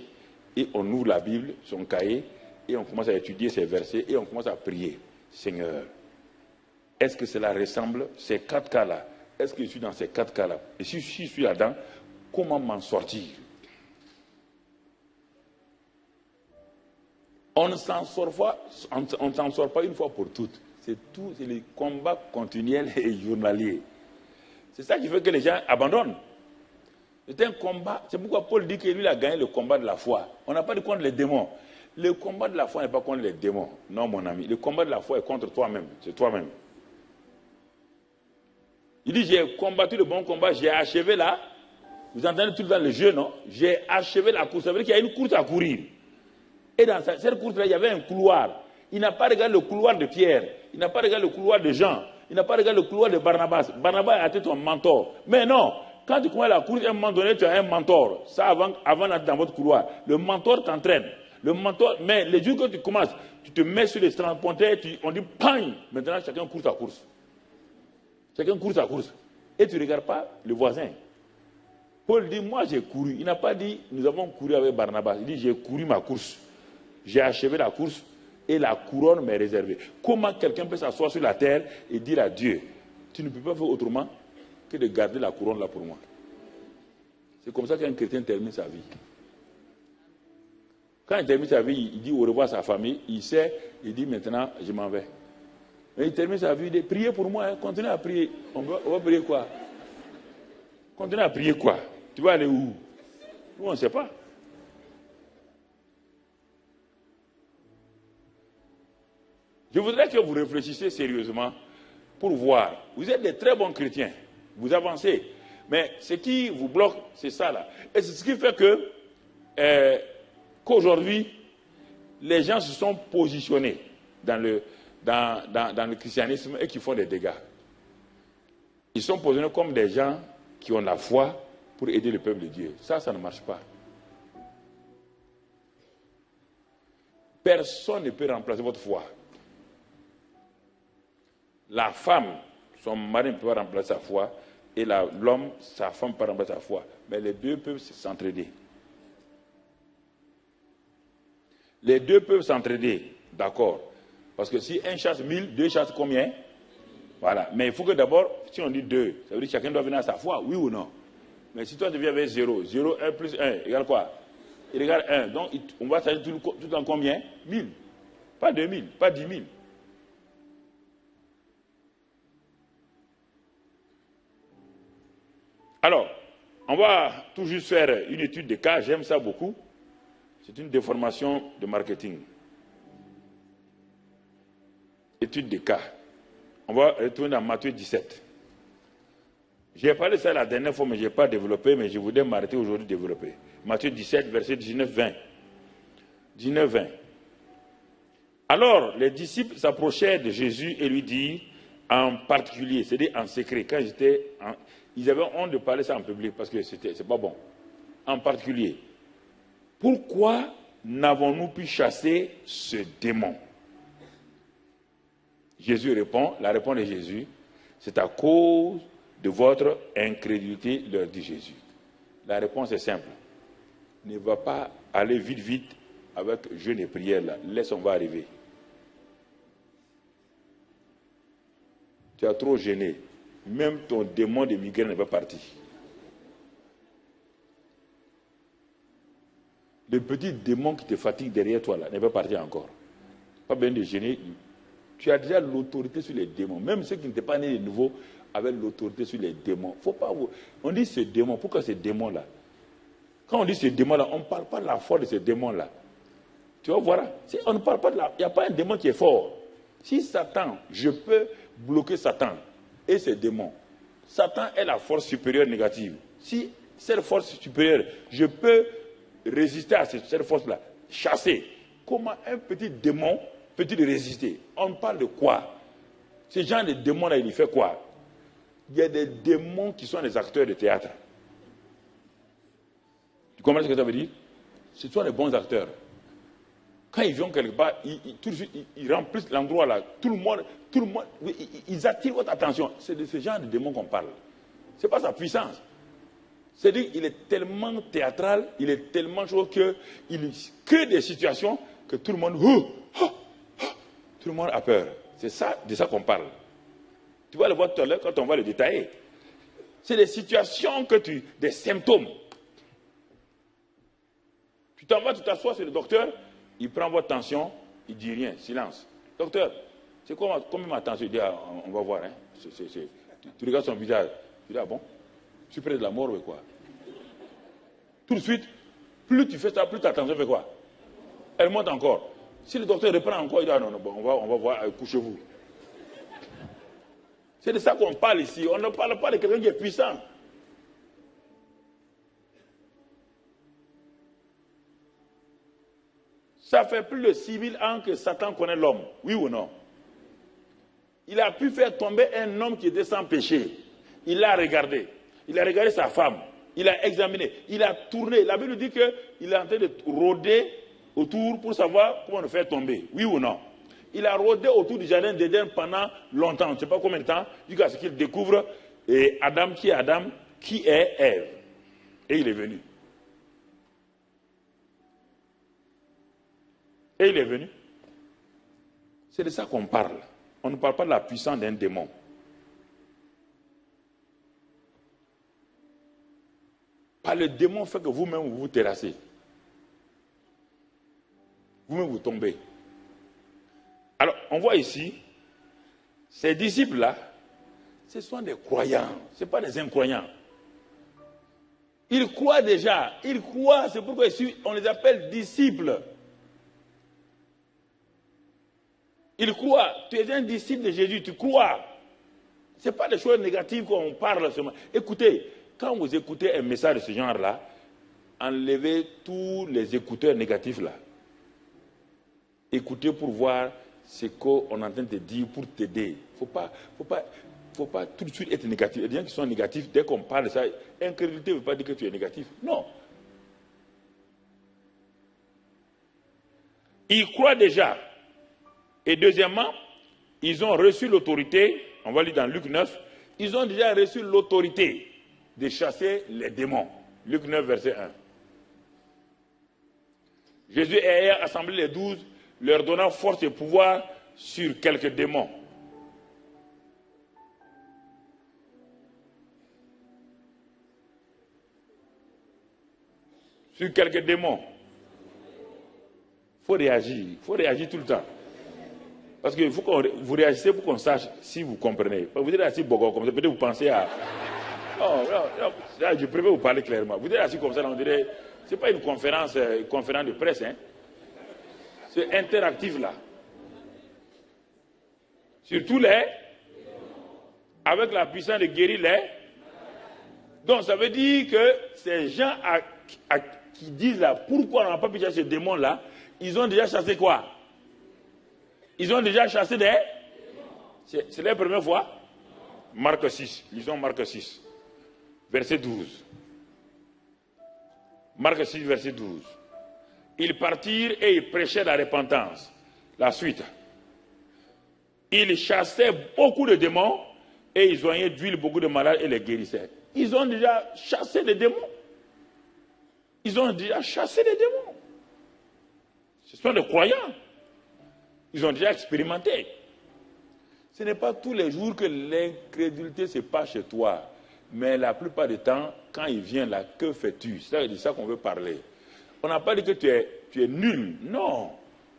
et on ouvre la Bible, son cahier, et on commence à étudier ces versets et on commence à prier. Seigneur, est-ce que cela ressemble, ces 4 cas-là? Est-ce que je suis dans ces 4 cas-là? Et si je suis là-dedans, comment m'en sortir? On ne s'en sort pas une fois pour toutes. C'est les combats continuels et journaliers. C'est ça qui fait que les gens abandonnent. C'est un combat. C'est pourquoi Paul dit que lui a gagné le combat de la foi. On n'a pas dit contre les démons. Le combat de la foi n'est pas contre les démons. Non, mon ami. Le combat de la foi est contre toi-même. C'est toi-même. Il dit, j'ai combattu le bon combat, j'ai achevé là. Vous entendez tout dans le jeu, non? J'ai achevé la course. Ça veut dire qu'il y a une course à courir. Et dans cette course-là, il y avait un couloir. Il n'a pas regardé le couloir de Pierre. Il n'a pas regardé le couloir de Jean. Il n'a pas regardé le couloir de Barnabas. Barnabas a été ton mentor. Mais non, quand tu commences la course, à un moment donné, tu as un mentor. Ça, avant d'être dans votre couloir. Le mentor t'entraîne. Le mentor, mais les jours que tu commences, tu te mets sur les straponteurs, on dit, pang! Maintenant, chacun court sa course. Chacun court sa course. Et tu ne regardes pas le voisin. Paul dit, moi j'ai couru. Il n'a pas dit, nous avons couru avec Barnabas. Il dit, j'ai couru ma course. J'ai achevé la course et la couronne m'est réservée. Comment quelqu'un peut s'asseoir sur la terre et dire à Dieu, tu ne peux pas faire autrement que de garder la couronne là pour moi? C'est comme ça qu'un chrétien termine sa vie. Quand il termine sa vie, il dit au revoir à sa famille, il sait, il dit maintenant, je m'en vais. Mais il termine sa vie, il dit, priez pour moi, hein, continuez à prier. On va prier quoi? Continuez à prier quoi? Tu vas aller où? Nous, on ne sait pas. Je voudrais que vous réfléchissiez sérieusement pour voir. Vous êtes des très bons chrétiens, vous avancez, mais ce qui vous bloque, c'est ça là. Et c'est ce qui fait que qu'aujourd'hui, les gens se sont positionnés dans le christianisme et qui font des dégâts. Ils sont positionnés comme des gens qui ont la foi pour aider le peuple de Dieu. Ça ne marche pas. Personne ne peut remplacer votre foi. La femme, son mari ne peut pas remplacer sa foi, et l'homme, sa femme ne peut pas remplacer sa foi. Mais les deux peuvent s'entraider. Les deux peuvent s'entraider, d'accord. Parce que si un chasse 1000, deux chassent combien? Voilà. Mais il faut que d'abord, si on dit 2, ça veut dire que chacun doit venir à sa foi, oui ou non. Mais si toi tu viens avec 0, 0, 1 plus 1 égale quoi? Il égale 1. Donc on va s'agir tout en combien? 1000. Pas 2000, pas 10 000. Alors, on va tout juste faire une étude de cas, j'aime ça beaucoup. C'est une déformation de marketing. Étude de cas. On va retourner dans Matthieu 17. J'ai parlé de ça la dernière fois, mais je n'ai pas développé, mais je voudrais m'arrêter aujourd'hui de développer. Matthieu 17, verset 19-20. 19-20. Alors, les disciples s'approchèrent de Jésus et lui dirent, en particulier, c'est-à-dire en secret, quand ils avaient honte de parler ça en public, parce que c'est pas bon. En particulier, pourquoi n'avons-nous pu chasser ce démon? Jésus répond, la réponse de Jésus, c'est à cause de votre incrédulité, leur dit Jésus. La réponse est simple. Ne va pas aller vite avec jeûne et prière là. Laisse, on va arriver. Tu as trop gêné. Même ton démon de migraine n'est pas parti. Le petit démon qui te fatigue derrière toi là n'est pas parti encore. Pas besoin de gêner. Tu as déjà l'autorité sur les démons. Même ceux qui n'étaient pas nés de nouveau avaient l'autorité sur les démons. Faut pas vous... On dit ce démon. Pourquoi ce démon-là? Quand on dit ce démon-là, on ne parle pas de la force de ce démon-là. Tu vois, voilà. On ne parle pas de la... Il n'y a pas un démon qui est fort. Si Satan, je peux bloquer Satan et ses démons. Satan est la force supérieure négative. Si cette force supérieure, je peux résister à cette force-là, chasser. Comment un petit démon peut-il résister? On parle de quoi? Ce genre de démons-là, il fait quoi? Il y a des démons qui sont des acteurs de théâtre. Tu comprends ce que ça veut dire? Ce sont des bons acteurs. Quand ils viennent quelque part, tout de suite, ils remplissent l'endroit là. Tout le monde, ils attirent votre attention. C'est de ce genre de démon qu'on parle. Ce n'est pas sa puissance. C'est-à-dire qu'il est tellement théâtral, il est tellement chaud qu'il crée des situations que tout le monde... tout le monde a peur. C'est ça, de ça qu'on parle. Tu vas le voir tout à l'heure quand on va le détailler. C'est des situations des symptômes. Tu t'en vas, tu t'assois sur le docteur, il prend votre tension, il ne dit rien, silence. Docteur, c'est quoi combien ma tension? Il dit, on va voir. Hein. Tu regardes son visage. Tu dis, ah bon? Je suis près de la mort ou quoi? Tout de suite, plus tu fais ça, plus ta tension fait quoi? Elle monte encore. Si le docteur reprend encore, il dit, ah non, bon, on va voir, couchez-vous. C'est de ça qu'on parle ici. On ne parle pas de quelqu'un qui est puissant. Ça fait plus de 6000 ans que Satan connaît l'homme. Oui ou non? Il a pu faire tomber un homme qui était sans péché. Il l'a regardé. Il a regardé sa femme. Il a examiné. Il a tourné. La Bible dit qu'il est en train de rôder autour pour savoir comment le faire tomber. Oui ou non? Il a rôdé autour du jardin d'Éden pendant longtemps. Je ne sais pas combien de temps. Jusqu'à ce qu'il découvre Adam, qui est Ève. Et il est venu. Et il est venu. C'est de ça qu'on parle. On ne parle pas de la puissance d'un démon. Pas le démon fait que vous-même vous vous terrassez. Vous-même vous tombez. Alors, on voit ici, ces disciples-là, ce sont des croyants, ce ne sont pas des incroyants. Ils croient déjà, ils croient, c'est pourquoi ici on les appelle disciples. Ils croient, tu es un disciple de Jésus, tu crois. Ce n'est pas des choses négatives qu'on parle seulement. Écoutez, quand vous écoutez un message de ce genre-là, enlevez tous les écouteurs négatifs là. Écoutez pour voir ce qu'on est en train de dire pour t'aider. Il ne faut pas tout de suite être négatif. Il y a des gens qui sont négatifs, dès qu'on parle de ça, incrédulité ne veut pas dire que tu es négatif. Non. Ils croient déjà. Et deuxièmement, ils ont reçu l'autorité, on va lire dans Luc 9, ils ont déjà reçu l'autorité de chasser les démons. Luc 9, verset 1. Jésus ayant assemblé les 12, leur donnant force et pouvoir sur quelques démons. sur quelques démons. Il faut réagir tout le temps. Parce qu'il faut que vous réagissez pour qu'on sache si vous comprenez. Vous êtes assis bogo comme ça, peut-être vous pensez à... Non, là, je préfère vous parler clairement. Vous êtes assis comme ça, on dirait... Ce n'est pas une conférence de presse, hein. C'est interactif là. Surtout avec la puissance de guérir les. Donc ça veut dire que ces gens qui disent là, pourquoi on n'a pas pu chasser ce démon là, ils ont déjà chassé quoi? Ils ont déjà chassé des... C'est la première fois? Marc 6, lisons Marc 6, verset 12. Marc 6, verset 12. Ils partirent et ils prêchaient la repentance. La suite. Ils chassaient beaucoup de démons et ils soignaient d'huile beaucoup de malades et les guérissaient. Ils ont déjà chassé des démons. Ils ont déjà chassé des démons. Ce sont des croyants. Ils ont déjà expérimenté. Ce n'est pas tous les jours que l'incrédulité se passe chez toi. Mais la plupart du temps, quand il vient là, que fais-tu? C'est de ça qu'on veut parler. On n'a pas dit que tu es nul. Non.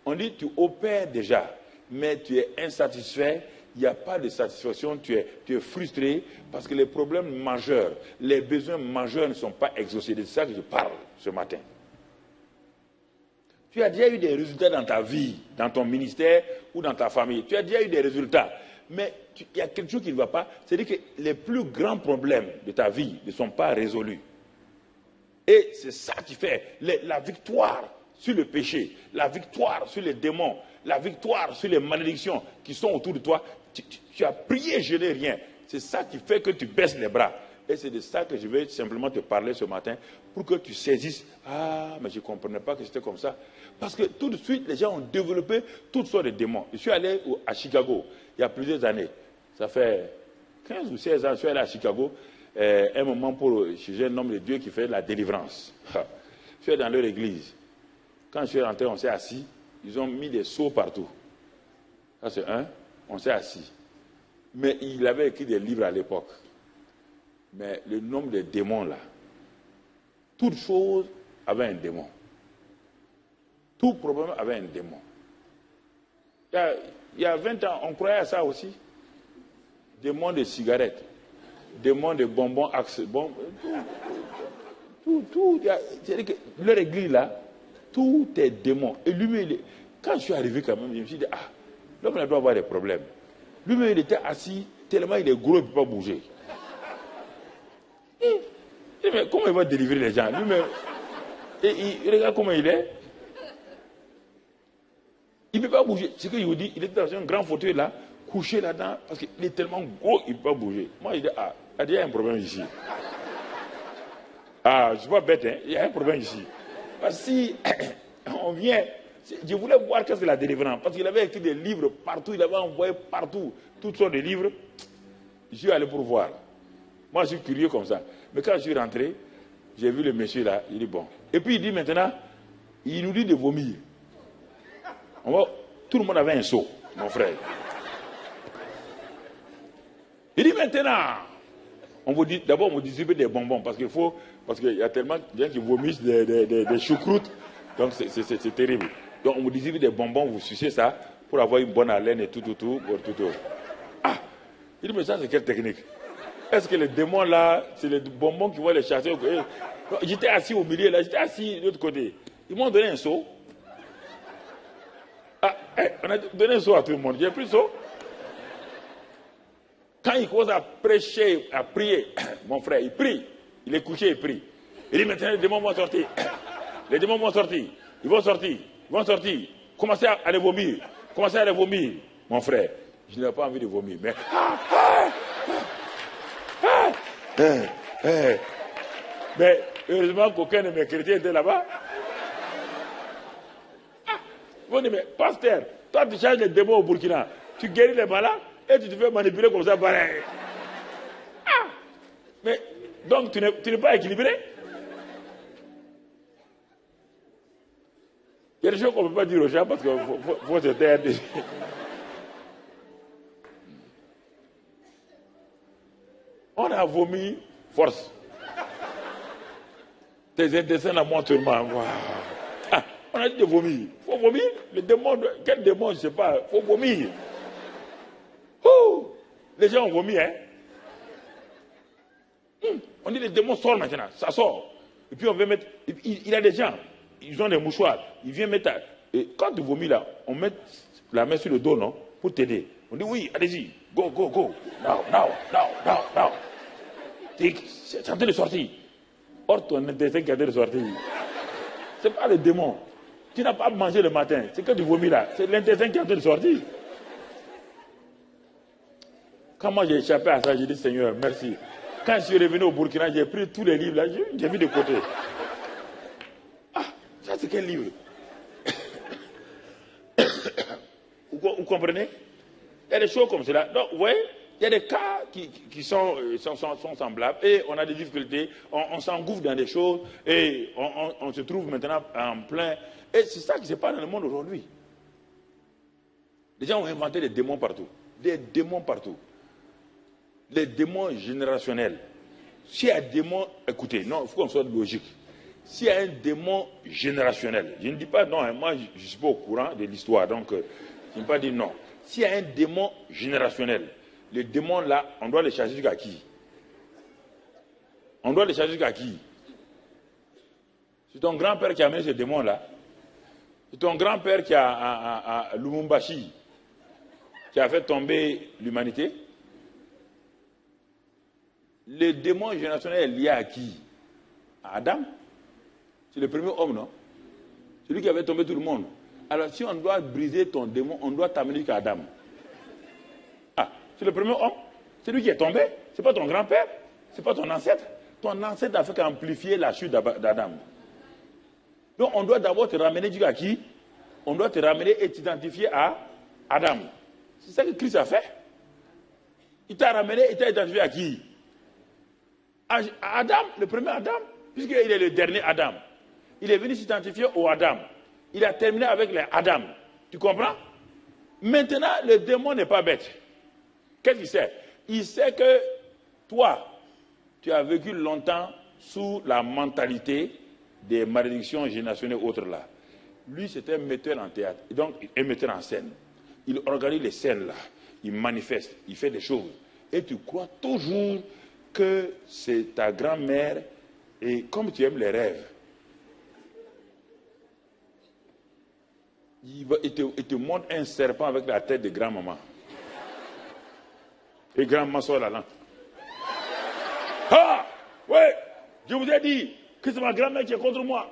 On dit que tu opères déjà. Mais tu es insatisfait. Il n'y a pas de satisfaction. Tu es frustré parce que les problèmes majeurs, les besoins majeurs ne sont pas exaucés. C'est de ça que je parle ce matin. Tu as déjà eu des résultats dans ta vie, dans ton ministère ou dans ta famille. Tu as déjà eu des résultats. Mais il y a quelque chose qui ne va pas. C'est-à-dire que les plus grands problèmes de ta vie ne sont pas résolus. Et c'est ça qui fait la victoire sur le péché, la victoire sur les démons, la victoire sur les malédictions qui sont autour de toi. Tu as prié, je n'ai rien. C'est ça qui fait que tu baisses les bras. Et c'est de ça que je vais simplement te parler ce matin pour que tu saisisses. Ah, mais je ne comprenais pas que c'était comme ça. Parce que tout de suite, les gens ont développé toutes sortes de démons. Je suis allé à Chicago il y a plusieurs années. Ça fait 15 ou 16 ans, je suis allé à Chicago. Un moment pour chez un homme de Dieu qui fait la délivrance. Je suis allé dans leur église. Quand je suis rentré, on s'est assis. Ils ont mis des seaux partout. Ça c'est un. On s'est assis. Mais il avait écrit des livres à l'époque. Mais le nombre de démons là, toute chose avait un démon. Tout problème avait un démon. Il y a 20 ans, on croyait à ça aussi. Démon de cigarettes, démon de bonbons, axe, bon, tout. C'est-à-dire que leur église là, tout est démon. Et lui-même, quand je suis arrivé quand même, je me suis dit, ah, l'homme doit avoir des problèmes. Lui-même, il était assis, tellement il est gros, il ne peut pas bouger. Mais comment il va délivrer les gens? Lui-même, et il regarde comment il est. Il ne peut pas bouger. Ce qu'il vous dit, il est dans un grand fauteuil là, couché là-dedans, parce qu'il est tellement gros, il ne peut pas bouger. Moi, il dit, ah, il y a un problème ici. Ah, je ne suis pas bête, hein, il y a un problème ici. Parce que si on vient, je voulais voir qu'est-ce que la délivrance, parce qu'il avait écrit des livres partout, il avait envoyé partout, toutes sortes de livres. Je suis allé pour voir. Moi, je suis curieux comme ça. Mais quand je suis rentré, j'ai vu le monsieur là, il dit bon. Et puis il dit maintenant, il nous dit de vomir. Tout le monde avait un seau, mon frère. Il dit maintenant, on vous dit, d'abord on vous distribue des bonbons, parce qu'il y a tellement de gens qui vomissent des choucroutes, donc c'est terrible. Donc on vous distribue des bonbons, vous sucez ça, pour avoir une bonne haleine et tout. Ah, il dit mais ça c'est quelle technique? Est-ce que les démons là, c'est les bonbons qui vont les chasser? J'étais assis au milieu là, j'étais assis de l'autre côté. Ils m'ont donné un seau. Ah, on a donné un seau à tout le monde. J'ai pris le seau. Quand il commence à prêcher, à prier, mon frère, il prie. Il est couché, il prie. Il dit maintenant les démons vont sortir. Les démons vont sortir. Ils vont sortir. Commencez à les vomir. Mon frère, je n'ai pas envie de vomir. Mais mais heureusement qu'aucun de mes chrétiens était là-bas. Bon, mais pasteur, toi tu changes les démons au Burkina, tu guéris les malades et tu te fais manipuler comme ça, pareil. Ah, mais donc tu n'es pas équilibré. Il y a des choses qu'on ne peut pas dire aux gens parce qu'il faut se taire. On a vomi force. Tes intestins là montent seulement. Wow. Ah, on a dit de vomir. Il faut vomir. Le démon, quel démon, je ne sais pas. Il faut vomir. Oh, les gens ont vomi, hein. On dit les démons sortent maintenant. Ça sort. Et puis on veut mettre. Il y a des gens, ils ont des mouchoirs. Ils viennent mettre. Et quand tu vomis là, on met la main sur le dos, non? Pour t'aider. On dit oui, allez-y. Go, go, go. Now, now, now, now, now. C'est en train de sortir. Or, ton intestin qui est en train de sortir. Ce n'est pas le démon. Tu n'as pas mangé le matin. C'est que tu vomis là. C'est l'intestin qui est en train de sortir. Quand moi j'ai échappé à ça, j'ai dit Seigneur, merci. Quand je suis revenu au Burkina, j'ai pris tous les livres là, j'ai mis de côté. Ah, ça c'est quel livre? Vous comprenez? Il y a des choses comme cela. Donc, vous voyez, il y a des cas qui sont semblables et on a des difficultés, on s'engouffre dans des choses et on se trouve maintenant en plein. Et c'est ça qui se passe dans le monde aujourd'hui. Les gens ont inventé des démons partout. Des démons partout. Les démons générationnels. S'il y a un démon, écoutez, non, il faut qu'on soit logique. S'il y a un démon générationnel, je ne dis pas non, hein, moi je ne suis pas au courant de l'histoire, donc je ne peux pas dire non. S'il y a un démon générationnel, les démons là, on doit les charger jusqu'à qui? On doit les charger jusqu'à qui? C'est ton grand-père qui a amené ce démon là. C'est ton grand-père qui a à Lumumbashi, qui a fait tomber l'humanité. Le démon générationnel est lié à qui? À Adam. C'est le premier homme, non? Celui qui avait tombé tout le monde. Alors si on doit briser ton démon, on doit t'amener jusqu'à Adam. Ah, c'est le premier homme? C'est lui qui est tombé? C'est pas ton grand-père? C'est pas ton ancêtre? Ton ancêtre a fait qu'amplifier la chute d'Adam. Donc on doit d'abord te ramener jusqu'à qui? On doit te ramener et t'identifier à Adam. C'est ça que Christ a fait. Il t'a ramené et t'a identifié à qui? À Adam, le premier Adam, puisqu'il est le dernier Adam. Il est venu s'identifier au Adam. Il a terminé avec les Adam. Tu comprends? Maintenant, le démon n'est pas bête. Qu'est-ce qu'il sait? Il sait que toi, tu as vécu longtemps sous la mentalité des malédictions générationnelles autres là. Lui, c'était un metteur en théâtre, donc un metteur en scène. Il organise les scènes là, il manifeste, il fait des choses. Et tu crois toujours que c'est ta grand-mère, et comme tu aimes les rêves, il te montre un serpent avec la tête de grand-maman. Et grand-maman sort la langue. Ah! Ouais! Je vous ai dit que c'est ma grand-mère qui est contre moi.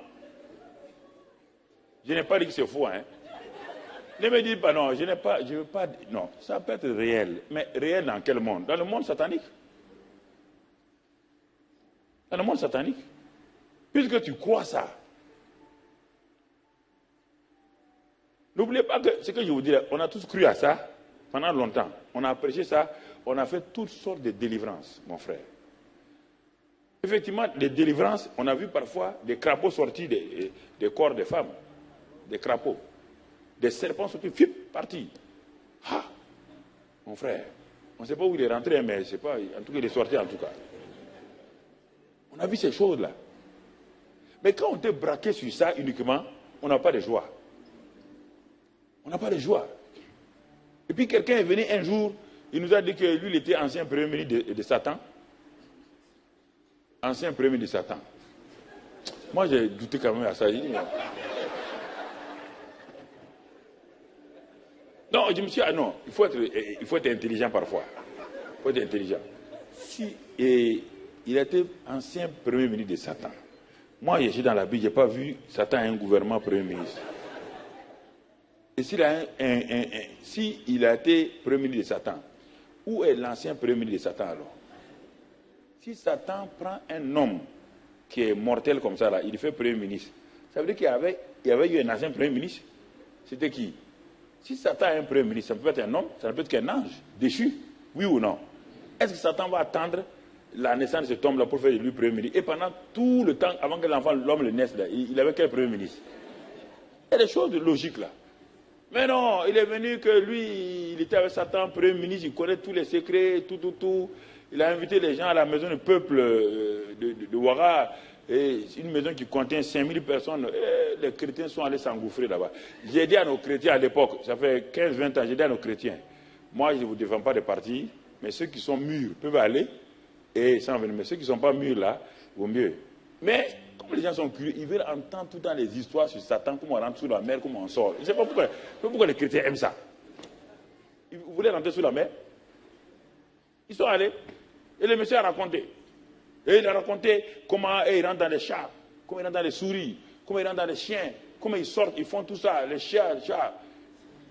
Je n'ai pas dit que c'est faux, hein. Ne me dites pas, non, je ne veux pas, non, ça peut être réel. Mais réel dans quel monde? Dans le monde satanique. Dans le monde satanique. Puisque tu crois ça. N'oubliez pas que ce que je vous dis, on a tous cru à ça pendant longtemps. On a prêché ça, on a fait toutes sortes de délivrances, mon frère. Effectivement, les délivrances, on a vu parfois des crapauds sortis des corps des femmes. Des crapauds. Des serpents sortis, fip, partis. Ah, mon frère, on ne sait pas où il est rentré, mais je ne sais pas, en tout cas, il est sorti en tout cas. On a vu ces choses-là. Mais quand on te braqué sur ça uniquement, on n'a pas de joie. On n'a pas de joie. Et puis quelqu'un est venu un jour, il nous a dit que lui, il était ancien premier ministre de Satan. Ancien premier ministre de Satan. Moi, j'ai douté quand même à ça. Non, je me suis dit, ah non, il faut être intelligent parfois. Il faut être intelligent. Si il était ancien premier ministre de Satan. Moi, je suis dans la Bible, je n'ai pas vu Satan un gouvernement premier ministre. Et s'il a été premier ministre de Satan, où est l'ancien premier ministre de Satan alors? Si Satan prend un homme qui est mortel comme ça, là, il fait premier ministre, ça veut dire qu'il y avait eu un ancien premier ministre. C'était qui? Si Satan est un premier ministre, ça peut être un homme, ça peut être qu'un ange déchu, oui ou non? Est-ce que Satan va attendre la naissance de cet homme-là pour faire de lui premier ministre? Et pendant tout le temps, avant que l'homme le naisse, là, il avait quel premier ministre? Il y a des choses logiques là. Mais non, il est venu que lui, il était avec Satan, premier ministre, il connaît tous les secrets, tout. Il a invité les gens à la maison du peuple de Ouara. Et une maison qui contient 5000 personnes, les chrétiens sont allés s'engouffrer là-bas. J'ai dit à nos chrétiens à l'époque, ça fait 15-20 ans, j'ai dit à nos chrétiens, moi je ne vous défends pas de partir, mais ceux qui sont mûrs peuvent aller et s'en venir. Mais ceux qui ne sont pas mûrs là, vaut mieux. Mais comme les gens sont curieux, ils veulent entendre tout le temps les histoires sur Satan, comment on rentre sous la mer, comment on sort. Je ne sais pas pourquoi les chrétiens aiment ça. Vous voulez rentrer sous la mer? Ils sont allés et le monsieur a raconté. Et il a raconté comment ils rentrent dans les chats, comment ils rentrent dans les souris, comment ils rentrent dans les chiens, comment ils sortent, ils font tout ça, les chiens, les chats.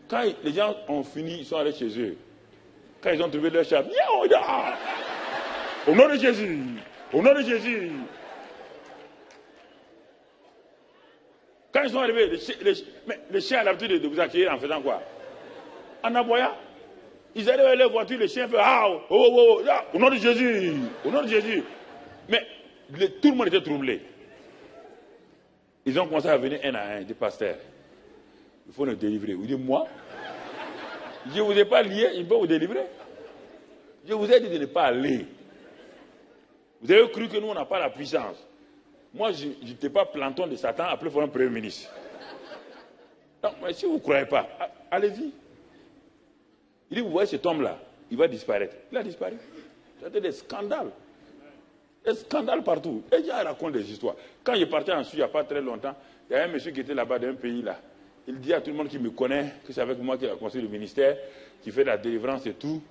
Quand les gens ont fini, ils sont allés chez eux. Quand ils ont trouvé leur chat, au nom de Jésus, au nom de Jésus. Quand ils sont arrivés, les chiens ont l'habitude de vous accueillir en faisant quoi? En aboyant. Ils arrivent avec leur voiture, les chiens font au nom de Jésus, au nom de Jésus. Mais tout le monde était troublé. Ils ont commencé à venir un à un, des pasteurs. Il faut nous délivrer. Vous dites, moi, je ne vous ai pas lié, il faut vous délivrer. Je vous ai dit de ne pas aller. Vous avez cru que nous, on n'a pas la puissance. Moi, je n'étais pas planton de Satan, appelé pour un premier ministre. Non, mais si vous ne croyez pas, allez-y. Il dit, vous voyez cet homme-là, il va disparaître. Il a disparu. C'était des scandales. Des scandales partout. Et il raconte des histoires. Quand je partais en Suisse, il n'y a pas très longtemps, il y a un monsieur qui était là-bas d'un pays là. Il dit à tout le monde qui me connaît que c'est avec moi qu'il a construit le ministère, qui fait la délivrance et tout.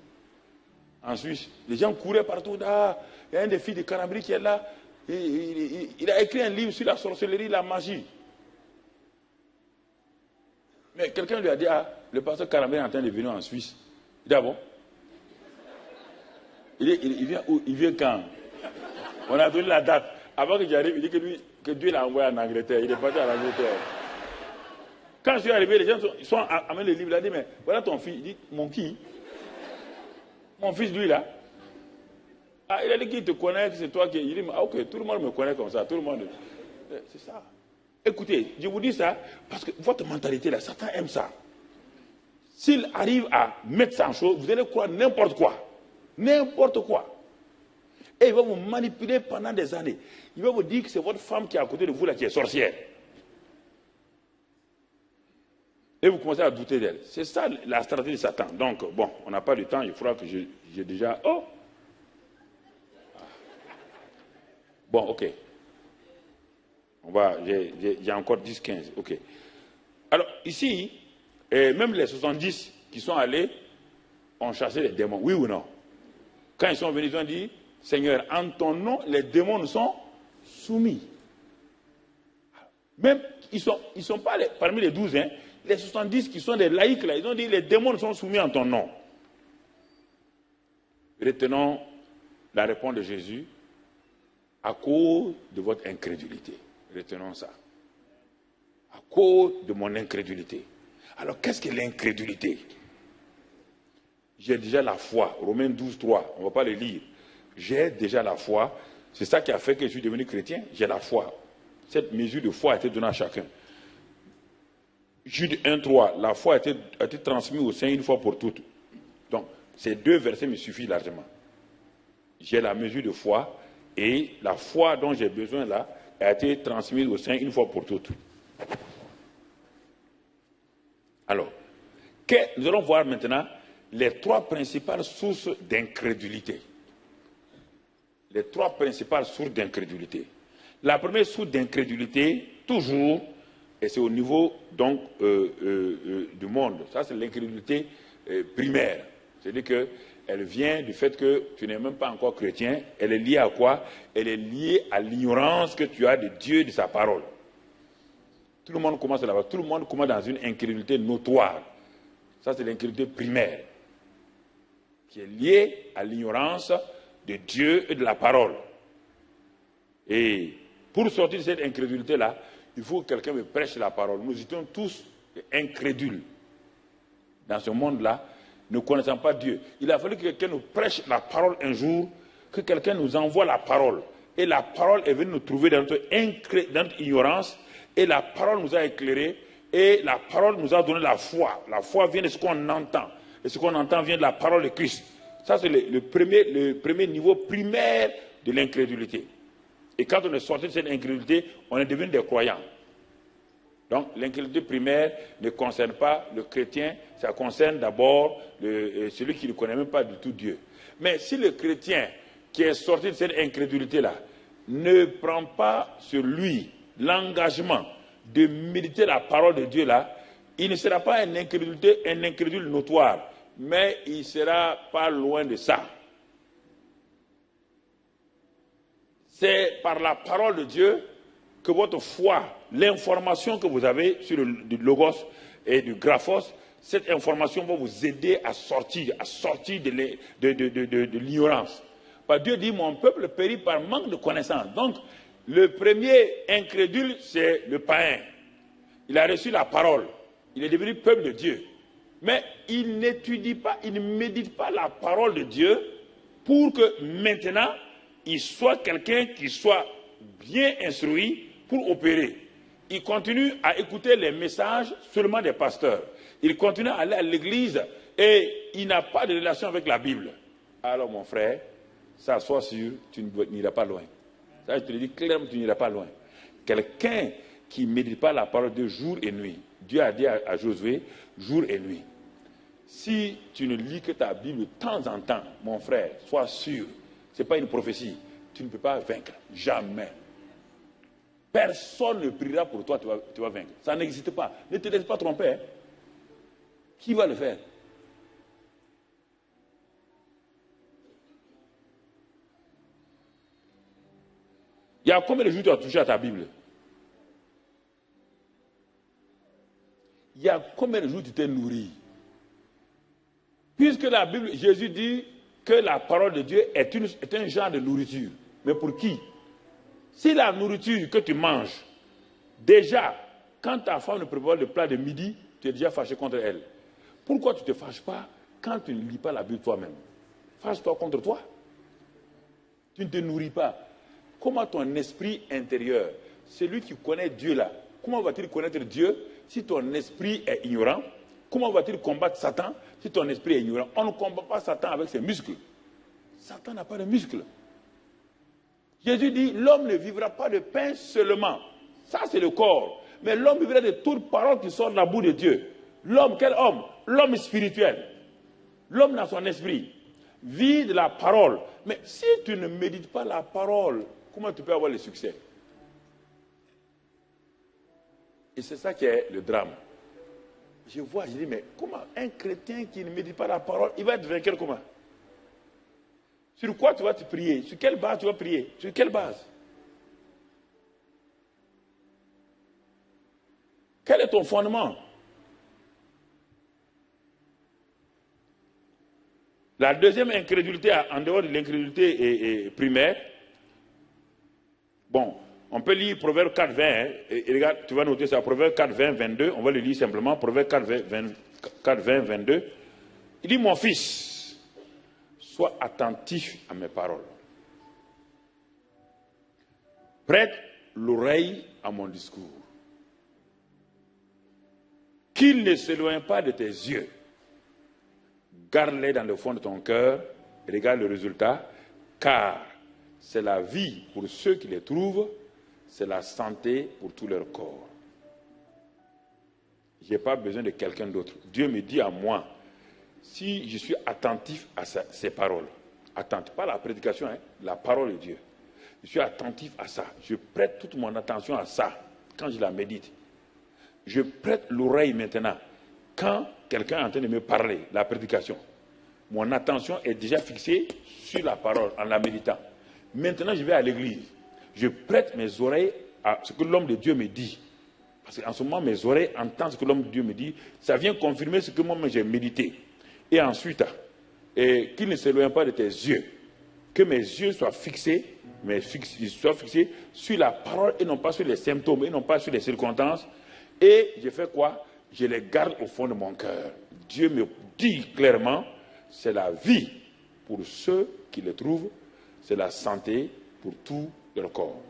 En Suisse, les gens couraient partout. Ah, il y a un des filles de Canabrie qui est là. Il a écrit un livre sur la sorcellerie, la magie. Mais quelqu'un lui a dit, le pasteur Canabrie est en train de venir en Suisse. Il dit, ah bon? Il vient où? Il vient quand? On a donné la date. Avant que j'arrive, il dit que Dieu l'a envoyé en Angleterre. Il est parti en Angleterre. Quand je suis arrivé, les gens sont amenés le livre. Il a dit, mais voilà ton fils. Il dit, mon qui? Mon fils, lui, là. Ah, il a dit qu'il te connaît, que c'est toi qui... Il dit, ok, tout le monde me connaît comme ça. Tout le monde... C'est ça. Écoutez, je vous dis ça parce que votre mentalité, là, Satan aime ça. S'il arrive à mettre ça en chose, vous allez croire n'importe quoi. N'importe quoi. Et il va vous manipuler pendant des années. Il va vous dire que c'est votre femme qui est à côté de vous là qui est sorcière. Et vous commencez à douter d'elle. C'est ça la stratégie de Satan. Donc, bon, on n'a pas de temps, il faudra que j'ai déjà... Oh! Bon, ok. J'ai encore 10-15. Ok. Alors, ici, même les 70 qui sont allés ont chassé les démons. Oui ou non? Quand ils sont venus, ils ont dit, Seigneur, en ton nom, les démons nous sont soumis. Même, ils sont pas parmi les 12, hein. Les 70 qui sont des laïcs, là, ils ont dit, les démons nous sont soumis en ton nom. Retenons la réponse de Jésus à cause de votre incrédulité. Retenons ça. À cause de mon incrédulité. Alors, qu'est-ce que l'incrédulité? J'ai déjà la foi. Romains 12, 3. On ne va pas le lire. J'ai déjà la foi. C'est ça qui a fait que je suis devenu chrétien. J'ai la foi. Cette mesure de foi a été donnée à chacun. Jude 1, 3. La foi a été transmise au Saint une fois pour toutes. Donc, ces deux versets me suffisent largement. J'ai la mesure de foi et la foi dont j'ai besoin là a été transmise au Saint une fois pour toutes. Alors, nous allons voir maintenant les trois principales sources d'incrédulité. Les trois principales sources d'incrédulité. La première source d'incrédulité, toujours, et c'est au niveau donc du monde. Ça, c'est l'incrédulité primaire. C'est-à-dire qu'elle vient du fait que tu n'es même pas encore chrétien. Elle est liée à quoi? Elle est liée à l'ignorance que tu as de Dieu et de sa parole. Tout le monde commence là-bas. Tout le monde commence dans une incrédulité notoire. Ça, c'est l'incrédulité primaire, qui est liée à l'ignorance de Dieu et de la parole. Et pour sortir de cette incrédulité-là, il faut que quelqu'un me prêche la parole. Nous étions tous incrédules dans ce monde-là, ne connaissant pas Dieu. Il a fallu que quelqu'un nous prêche la parole un jour, que quelqu'un nous envoie la parole. Et la parole est venue nous trouver dans notre ignorance, et la parole nous a éclairés, et la parole nous a donné la foi. La foi vient de ce qu'on entend, et ce qu'on entend vient de la parole de Christ. Ça, c'est le premier niveau primaire de l'incrédulité. Et quand on est sorti de cette incrédulité, on est devenu des croyants. Donc l'incrédulité primaire ne concerne pas le chrétien, ça concerne d'abord celui qui ne connaît même pas du tout Dieu. Mais si le chrétien qui est sorti de cette incrédulité-là ne prend pas sur lui l'engagement de méditer la parole de Dieu là, il ne sera pas un incrédule notoire, mais il ne sera pas loin de ça. C'est par la parole de Dieu que votre foi, l'information que vous avez sur du logos et du graphos, cette information va vous aider à sortir de l'ignorance. Dieu dit, mon peuple périt par manque de connaissance. Donc, le premier incrédule, c'est le païen. Il a reçu la parole. Il est devenu peuple de Dieu. Mais il n'étudie pas, il ne médite pas la parole de Dieu pour que maintenant, il soit quelqu'un qui soit bien instruit pour opérer. Il continue à écouter les messages seulement des pasteurs. Il continue à aller à l'église et il n'a pas de relation avec la Bible. Alors mon frère, ça sois sûr, tu n'iras pas loin. Ça, je te le dis clairement, tu n'iras pas loin. Quelqu'un qui ne médite pas la parole de jour et nuit, Dieu a dit à Josué, jour et nuit. Si tu ne lis que ta Bible de temps en temps, mon frère, sois sûr, ce n'est pas une prophétie, tu ne peux pas vaincre, jamais. Personne ne priera pour toi, tu vas vaincre. Ça n'existe pas. Ne te laisse pas tromper. Hein. Qui va le faire? Il y a combien de jours tu as touché à ta Bible? Il y a combien de jours tu t'es nourri? Puisque la Bible, Jésus dit que la parole de Dieu est un genre de nourriture. Mais pour qui? Si la nourriture que tu manges, déjà, quand ta femme ne prépare le plat de midi, tu es déjà fâché contre elle. Pourquoi tu ne te fâches pas quand tu ne lis pas la Bible toi-même? Fâche-toi contre toi. Tu ne te nourris pas. Comment ton esprit intérieur, celui qui connaît Dieu là, comment va-t-il connaître Dieu si ton esprit est ignorant? Comment va-t-il combattre Satan si ton esprit est ignorant? On ne combat pas Satan avec ses muscles. Satan n'a pas de muscles. Jésus dit, l'homme ne vivra pas de pain seulement. Ça, c'est le corps. Mais l'homme vivra de toute parole qui sort de la bouche de Dieu. L'homme, quel homme? L'homme spirituel. L'homme dans son esprit vit de la parole. Mais si tu ne médites pas la parole, comment tu peux avoir le succès? Et c'est ça qui est le drame. Je vois, je dis, mais comment un chrétien qui ne médite pas la parole, il va être vainqueur comment? Sur quoi tu vas te prier? Sur quelle base tu vas prier? Sur quelle base? Quel est ton fondement? La deuxième incrédulité, en dehors de l'incrédulité primaire, bon, on peut lire Proverbe 4, 20, hein, et regarde, tu vas noter ça, Proverbe 4, 20, 22, on va le lire simplement, Proverbe 4, 20, 22. Il dit, mon fils, sois attentif à mes paroles. Prête l'oreille à mon discours. Qu'il ne s'éloigne pas de tes yeux. Garde-les dans le fond de ton cœur et regarde le résultat, car c'est la vie pour ceux qui les trouvent, c'est la santé pour tout leur corps. Je n'ai pas besoin de quelqu'un d'autre. Dieu me dit à moi, si je suis attentif à ces paroles, attentif, pas la prédication, hein, la parole de Dieu, je suis attentif à ça, je prête toute mon attention à ça, quand je la médite. Je prête l'oreille maintenant, quand quelqu'un est en train de me parler, la prédication. Mon attention est déjà fixée sur la parole, en la méditant. Maintenant, je vais à l'église. Je prête mes oreilles à ce que l'homme de Dieu me dit. Parce qu'en ce moment, mes oreilles entendent ce que l'homme de Dieu me dit. Ça vient confirmer ce que moi-même j'ai médité. Et ensuite, qu'il ne s'éloigne pas de tes yeux. Que mes yeux soient fixés, sur la parole et non pas sur les symptômes, et non pas sur les circonstances. Et je fais quoi? Je les garde au fond de mon cœur. Dieu me dit clairement, c'est la vie pour ceux qui le trouvent, c'est la santé pour tout leur corps.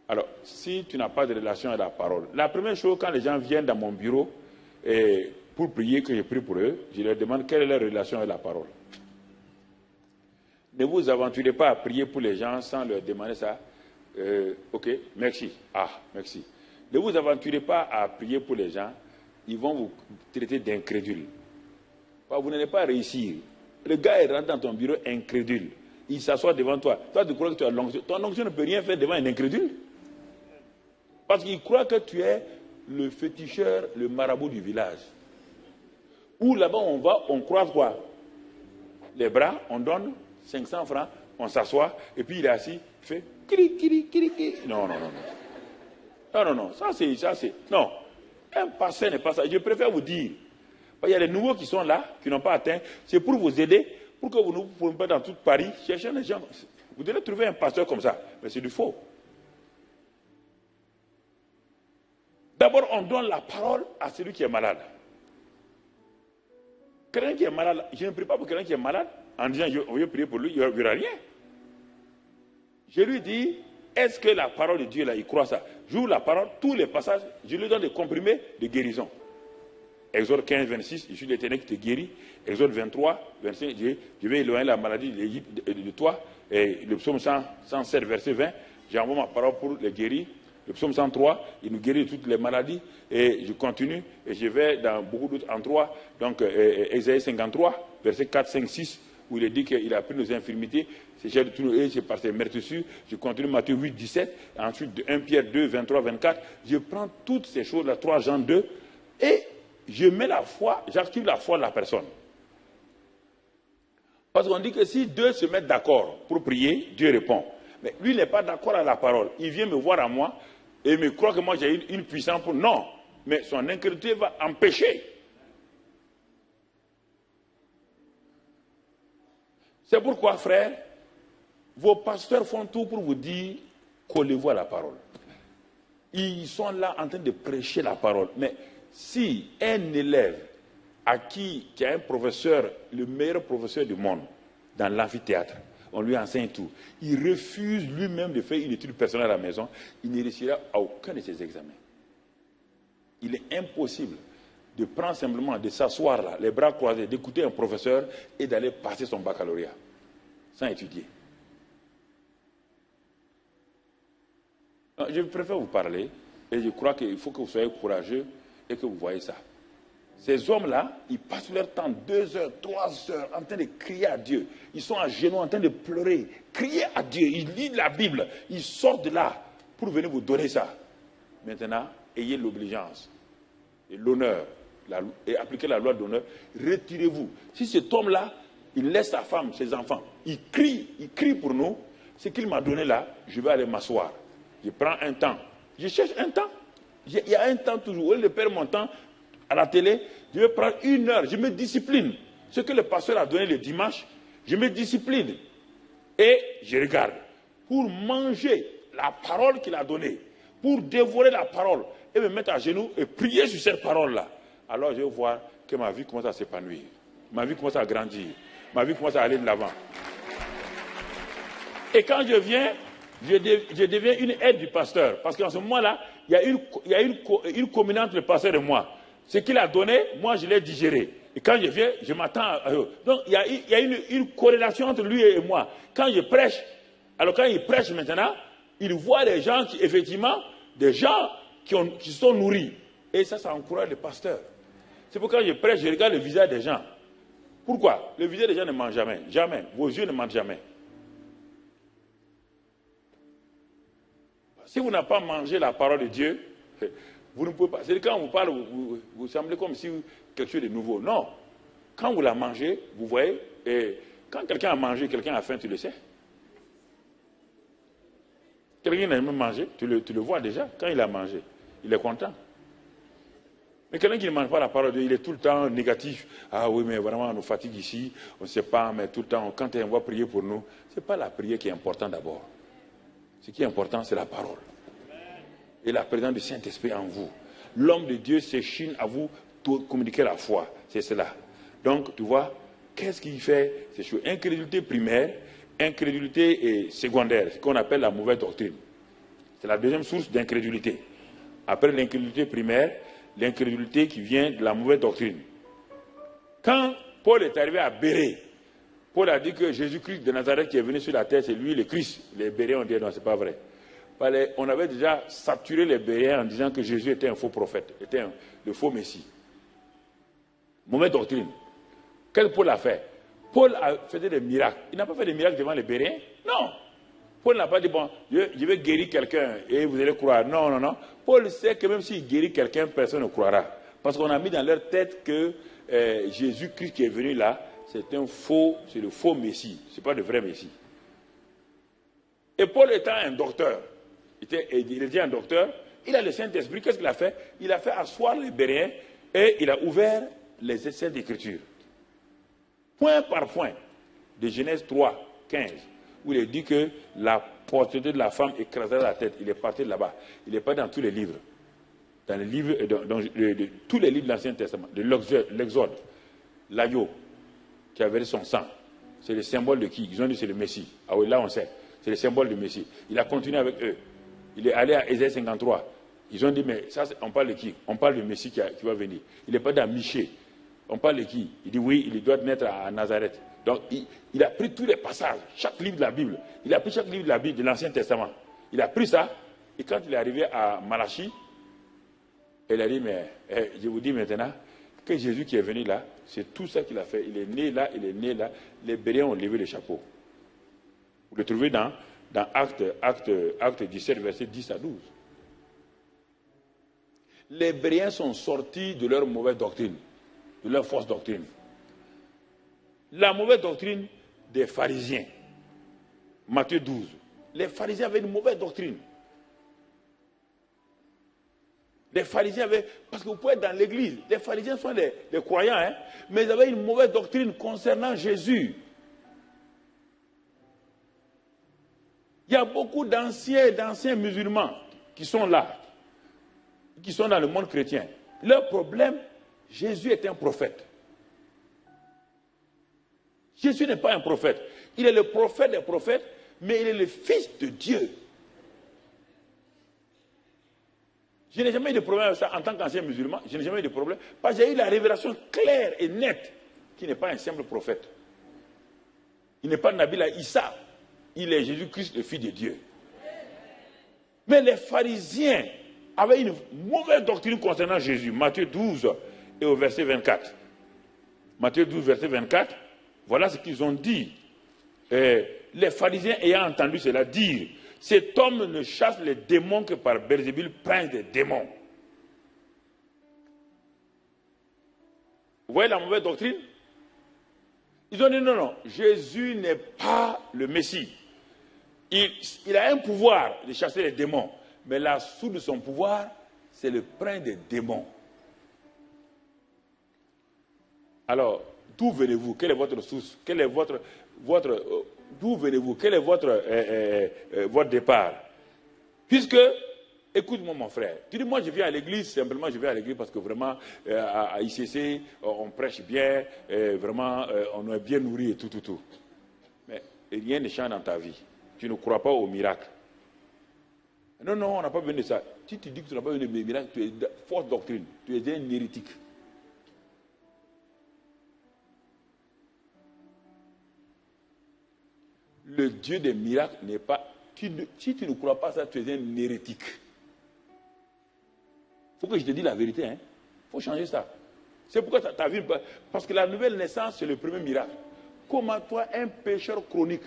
Alors, si tu n'as pas de relation avec la parole, la première chose, quand les gens viennent dans mon bureau pour prier, que je prie pour eux, je leur demande quelle est leur relation avec la parole. Ne vous aventurez pas à prier pour les gens sans leur demander ça. Ok, merci. Ah, merci. Ne vous aventurez pas à prier pour les gens, ils vont vous traiter d'incrédule. Vous n'allez pas réussir. Le gars est rentré dans ton bureau incrédule. Il s'assoit devant toi. Toi, tu crois que tu as l'onction. Ton onction ne peut rien faire devant un incrédule. Parce qu'il croit que tu es le féticheur, le marabout du village. Ou là-bas, on va, on croise quoi? Les bras, on donne 500 francs, on s'assoit, et puis il est assis, il fait kiri, kiri, kiri, kiri. Non, non, non, non. Non, non, non, ça c'est. Non, un pasteur n'est pas ça. Je préfère vous dire, il y a des nouveaux qui sont là, qui n'ont pas atteint, c'est pour vous aider, pour que vous ne vous pas dans tout Paris, chercher des gens. Vous devez trouver un pasteur comme ça, mais c'est du faux. D'abord, on donne la parole à celui qui est malade. Quelqu'un qui est malade, je ne prie pas pour quelqu'un qui est malade en disant je vais prier pour lui, il n'y aura rien. Je lui dis, est-ce que la parole de Dieu là, il croit ça? J'ouvre la parole, tous les passages, je lui donne des comprimés de guérison. Exode 15, 26, je suis l'Éternel qui te guérit. Exode 23, 25, je vais éloigner la maladie de toi. Et le psaume 107, verset 20, j'envoie ma parole pour les guérir. Le psaume 103, il nous guérit de toutes les maladies. Et je continue, et je vais dans beaucoup d'autres endroits. Donc, Ésaïe 53, verset 4, 5, 6, où il dit qu'il a pris nos infirmités. C'est par ses meurtrissures. Je continue Matthieu 8, 17. Ensuite, de 1 Pierre 2, 23, 24. Je prends toutes ces choses-là, 3 Jean 2, et je mets la foi, j'active la foi de la personne. Parce qu'on dit que si deux se mettent d'accord pour prier, Dieu répond. Mais lui n'est pas d'accord à la parole. Il vient me voir à moi et me croit que moi j'ai une puissance pour... Non, mais son incrédulité va empêcher. C'est pourquoi, frère, vos pasteurs font tout pour vous dire collez-vous à la parole. Ils sont là en train de prêcher la parole. Mais si un élève qui a un professeur, le meilleur professeur du monde, dans l'amphithéâtre, on lui enseigne tout, il refuse lui-même de faire une étude personnelle à la maison, il ne réussira à aucun de ses examens. Il est impossible de prendre simplement, de s'asseoir là, les bras croisés, d'écouter un professeur et d'aller passer son baccalauréat, sans étudier. Je préfère vous parler, et je crois qu'il faut que vous soyez courageux et que vous voyez ça. Ces hommes-là, ils passent leur temps 2 heures, 3 heures en train de crier à Dieu. Ils sont à genoux en train de pleurer, crier à Dieu. Ils lisent la Bible. Ils sortent de là pour venir vous donner ça. Maintenant, ayez l'obligeance et l'honneur et appliquez la loi d'honneur. Retirez-vous. Si cet homme-là, il laisse sa femme, ses enfants, il crie pour nous, ce qu'il m'a donné là, je vais aller m'asseoir. Je prends un temps. Je cherche un temps. Il y a un temps toujours. Au lieu de perdre mon temps à la télé, je vais prendre 1 heure. Je me discipline. Ce que le pasteur a donné le dimanche, je me discipline. Et je regarde. Pour manger la parole qu'il a donnée. Pour dévorer la parole. Et me mettre à genoux et prier sur cette parole-là. Alors je vais voir que ma vie commence à s'épanouir. Ma vie commence à grandir. Ma vie commence à aller de l'avant. Et quand je viens, je deviens une aide du pasteur. Parce qu'en ce moment-là, il y a une communion entre le pasteur et moi. Ce qu'il a donné, moi je l'ai digéré. Et quand je viens, je m'attends à eux. Donc il y a une corrélation entre lui et moi. Quand je prêche, alors quand il prêche maintenant, il voit des gens qui, effectivement, des gens qui sont nourris. Et ça encourage le pasteur. C'est pourquoi quand je prêche, je regarde le visage des gens. Pourquoi? Le visage des gens ne ment jamais. Jamais. Vos yeux ne mentent jamais. Si vous n'avez pas mangé la parole de Dieu, vous ne pouvez pas. C'est quand on vous parle, vous semblez comme si quelque chose de nouveau. Non. Quand vous la mangez, vous voyez, et quand quelqu'un a mangé, quelqu'un a faim, tu le sais. Quelqu'un n'a même mangé, tu le vois déjà, quand il a mangé. Il est content. Mais quelqu'un qui ne mange pas la parole de Dieu, il est tout le temps négatif. Ah oui, mais vraiment, on nous fatigue ici, on ne sait pas, mais tout le temps, quand on va prier pour nous, ce n'est pas la prière qui est importante d'abord. Ce qui est important, c'est la parole. Et la présence du Saint-Esprit en vous. L'homme de Dieu s'échine à vous communiquer la foi. C'est cela. Donc, tu vois, qu'est-ce qu'il fait? C'est sur incrédulité primaire, incrédulité secondaire, ce qu'on appelle la mauvaise doctrine. C'est la deuxième source d'incrédulité. Après l'incrédulité primaire, l'incrédulité qui vient de la mauvaise doctrine. Quand Paul est arrivé à Bérée, Paul a dit que Jésus-Christ de Nazareth qui est venu sur la terre, c'est lui le Christ. Les Béréens ont dit non, ce n'est pas vrai. On avait déjà saturé les Béréens en disant que Jésus était un faux prophète, était le faux Messie. Mauvaise doctrine. Qu'est-ce que Paul a fait? Paul a fait des miracles. Il n'a pas fait des miracles devant les Béréens. Non. Paul n'a pas dit, bon, je vais guérir quelqu'un et vous allez croire. Non, non, non. Paul sait que même s'il guérit quelqu'un, personne ne croira. Parce qu'on a mis dans leur tête que Jésus-Christ qui est venu là, c'est le faux Messie. Ce n'est pas le vrai Messie. Et Paul étant un docteur, il était un docteur, il a le Saint-Esprit, qu'est-ce qu'il a fait? Il a fait asseoir les Béréens et il a ouvert les essais d'écriture. Point par point, de Genèse 3, 15, où il est dit que la portée de la femme écrasera la tête. Il est parti de là-bas. Il n'est pas dans tous les livres. Dans les livres, tous les livres de l'Ancien Testament, de l'Exode, l'agneau qui a versé son sang, c'est le symbole de qui? Ils ont dit c'est le Messie. Ah oui, là on sait. C'est le symbole du Messie. Il a continué avec eux. Il est allé à Ésaïe 53. Ils ont dit, mais ça, on parle de qui? On parle du Messie qui va venir. Il n'est pas dans Michée. On parle de qui? Il dit, oui, il doit naître à Nazareth. Donc, il a pris tous les passages, chaque livre de la Bible. Il a pris chaque livre de la Bible, de l'Ancien Testament. Il a pris ça, et quand il est arrivé à Malachie, il a dit, mais je vous dis maintenant que Jésus qui est venu là, c'est tout ça qu'il a fait. Il est né là, il est né là. Les Béréens ont levé le chapeau. Vous le trouvez dans Acte 17, verset 10 à 12. Les Béréens sont sortis de leur mauvaise doctrine, de leur fausse doctrine. La mauvaise doctrine des pharisiens. Matthieu 12. Les pharisiens avaient une mauvaise doctrine. Les pharisiens avaient, parce que vous pouvez être dans l'église, les pharisiens sont des croyants, hein, mais ils avaient une mauvaise doctrine concernant Jésus. Il y a beaucoup d'anciens musulmans qui sont là, qui sont dans le monde chrétien. Leur problème, Jésus est un prophète. Jésus n'est pas un prophète. Il est le prophète des prophètes, mais il est le Fils de Dieu. Je n'ai jamais eu de problème avec ça en tant qu'ancien musulman. Je n'ai jamais eu de problème. Parce que j'ai eu la révélation claire et nette qu'il n'est pas un simple prophète. Il n'est pas Nabila Issa. Il est Jésus-Christ, le Fils de Dieu. Mais les pharisiens avaient une mauvaise doctrine concernant Jésus. Matthieu 12 et au verset 24. Matthieu 12, verset 24. Voilà ce qu'ils ont dit. Les pharisiens ayant entendu cela dire, cet homme ne chasse les démons que par Belzébul, prince des démons. Vous voyez la mauvaise doctrine? Ils ont dit non, non, Jésus n'est pas le Messie. Il a un pouvoir de chasser les démons, mais la source de son pouvoir, c'est le prince des démons. Alors, d'où venez-vous? Quelle est votre source? Quelle est d'où venez-vous? Quel est votre départ? Puisque, écoute-moi mon frère, tu dis moi je viens à l'église, simplement je viens à l'église parce que vraiment à ICC on prêche bien, vraiment on est bien nourri et tout. Mais rien ne change dans ta vie. Tu ne crois pas au miracle. Non, non, on n'a pas besoin de ça. Si tu dis que tu n'as pas besoin de miracle, tu es de fausse doctrine, tu es un hérétique. Le Dieu des miracles n'est pas... Si tu ne crois pas ça, tu es un hérétique. Il faut que je te dise la vérité. Il faut changer ça. C'est pourquoi ta vie... Parce que la nouvelle naissance, c'est le premier miracle. Comment toi, un pécheur chronique,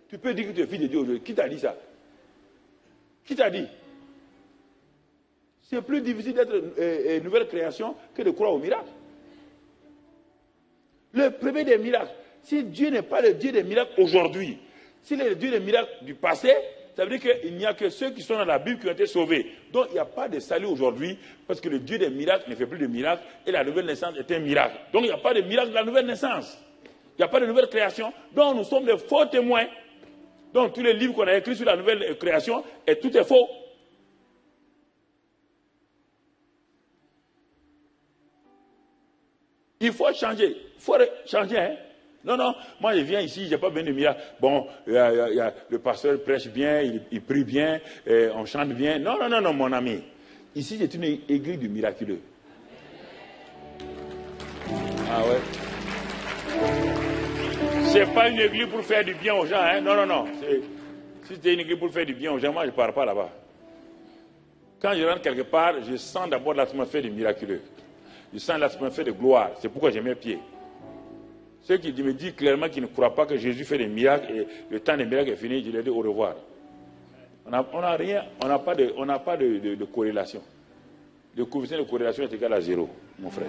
tu peux dire que tu es fils de Dieu aujourd'hui? Qui t'a dit ça? Qui t'a dit? C'est plus difficile d'être une nouvelle création que de croire au miracle. Le premier des miracles, si Dieu n'est pas le Dieu des miracles aujourd'hui, s'il est le Dieu des miracles du passé, ça veut dire qu'il n'y a que ceux qui sont dans la Bible qui ont été sauvés. Donc il n'y a pas de salut aujourd'hui, parce que le Dieu des miracles ne fait plus de miracles, et la nouvelle naissance est un miracle. Donc il n'y a pas de miracle de la nouvelle naissance. Il n'y a pas de nouvelle création. Donc nous sommes des faux témoins. Donc tous les livres qu'on a écrits sur la nouvelle création, et tout est faux. Il faut changer. Il faut changer, hein. Non, non, moi je viens ici, je n'ai pas besoin de miracle. Bon, le pasteur prêche bien, il prie bien, on chante bien. Non, non, non, non, mon ami. Ici, c'est une église du miraculeux. Ah ouais. C'est pas une église pour faire du bien aux gens, hein. Non, non, non. Si c'était une église pour faire du bien aux gens, moi je ne pars pas là-bas. Quand je rentre quelque part, je sens d'abord l'atmosphère du miraculeux. Je sens l'atmosphère de gloire. C'est pourquoi j'ai mes pieds. Ceux qui me disent clairement qu'ils ne croient pas que Jésus fait des miracles et le temps des miracles est fini, je leur dis au revoir. On n'a rien, on n'a pas de corrélation. Le coefficient de corrélation est égal à 0, mon frère.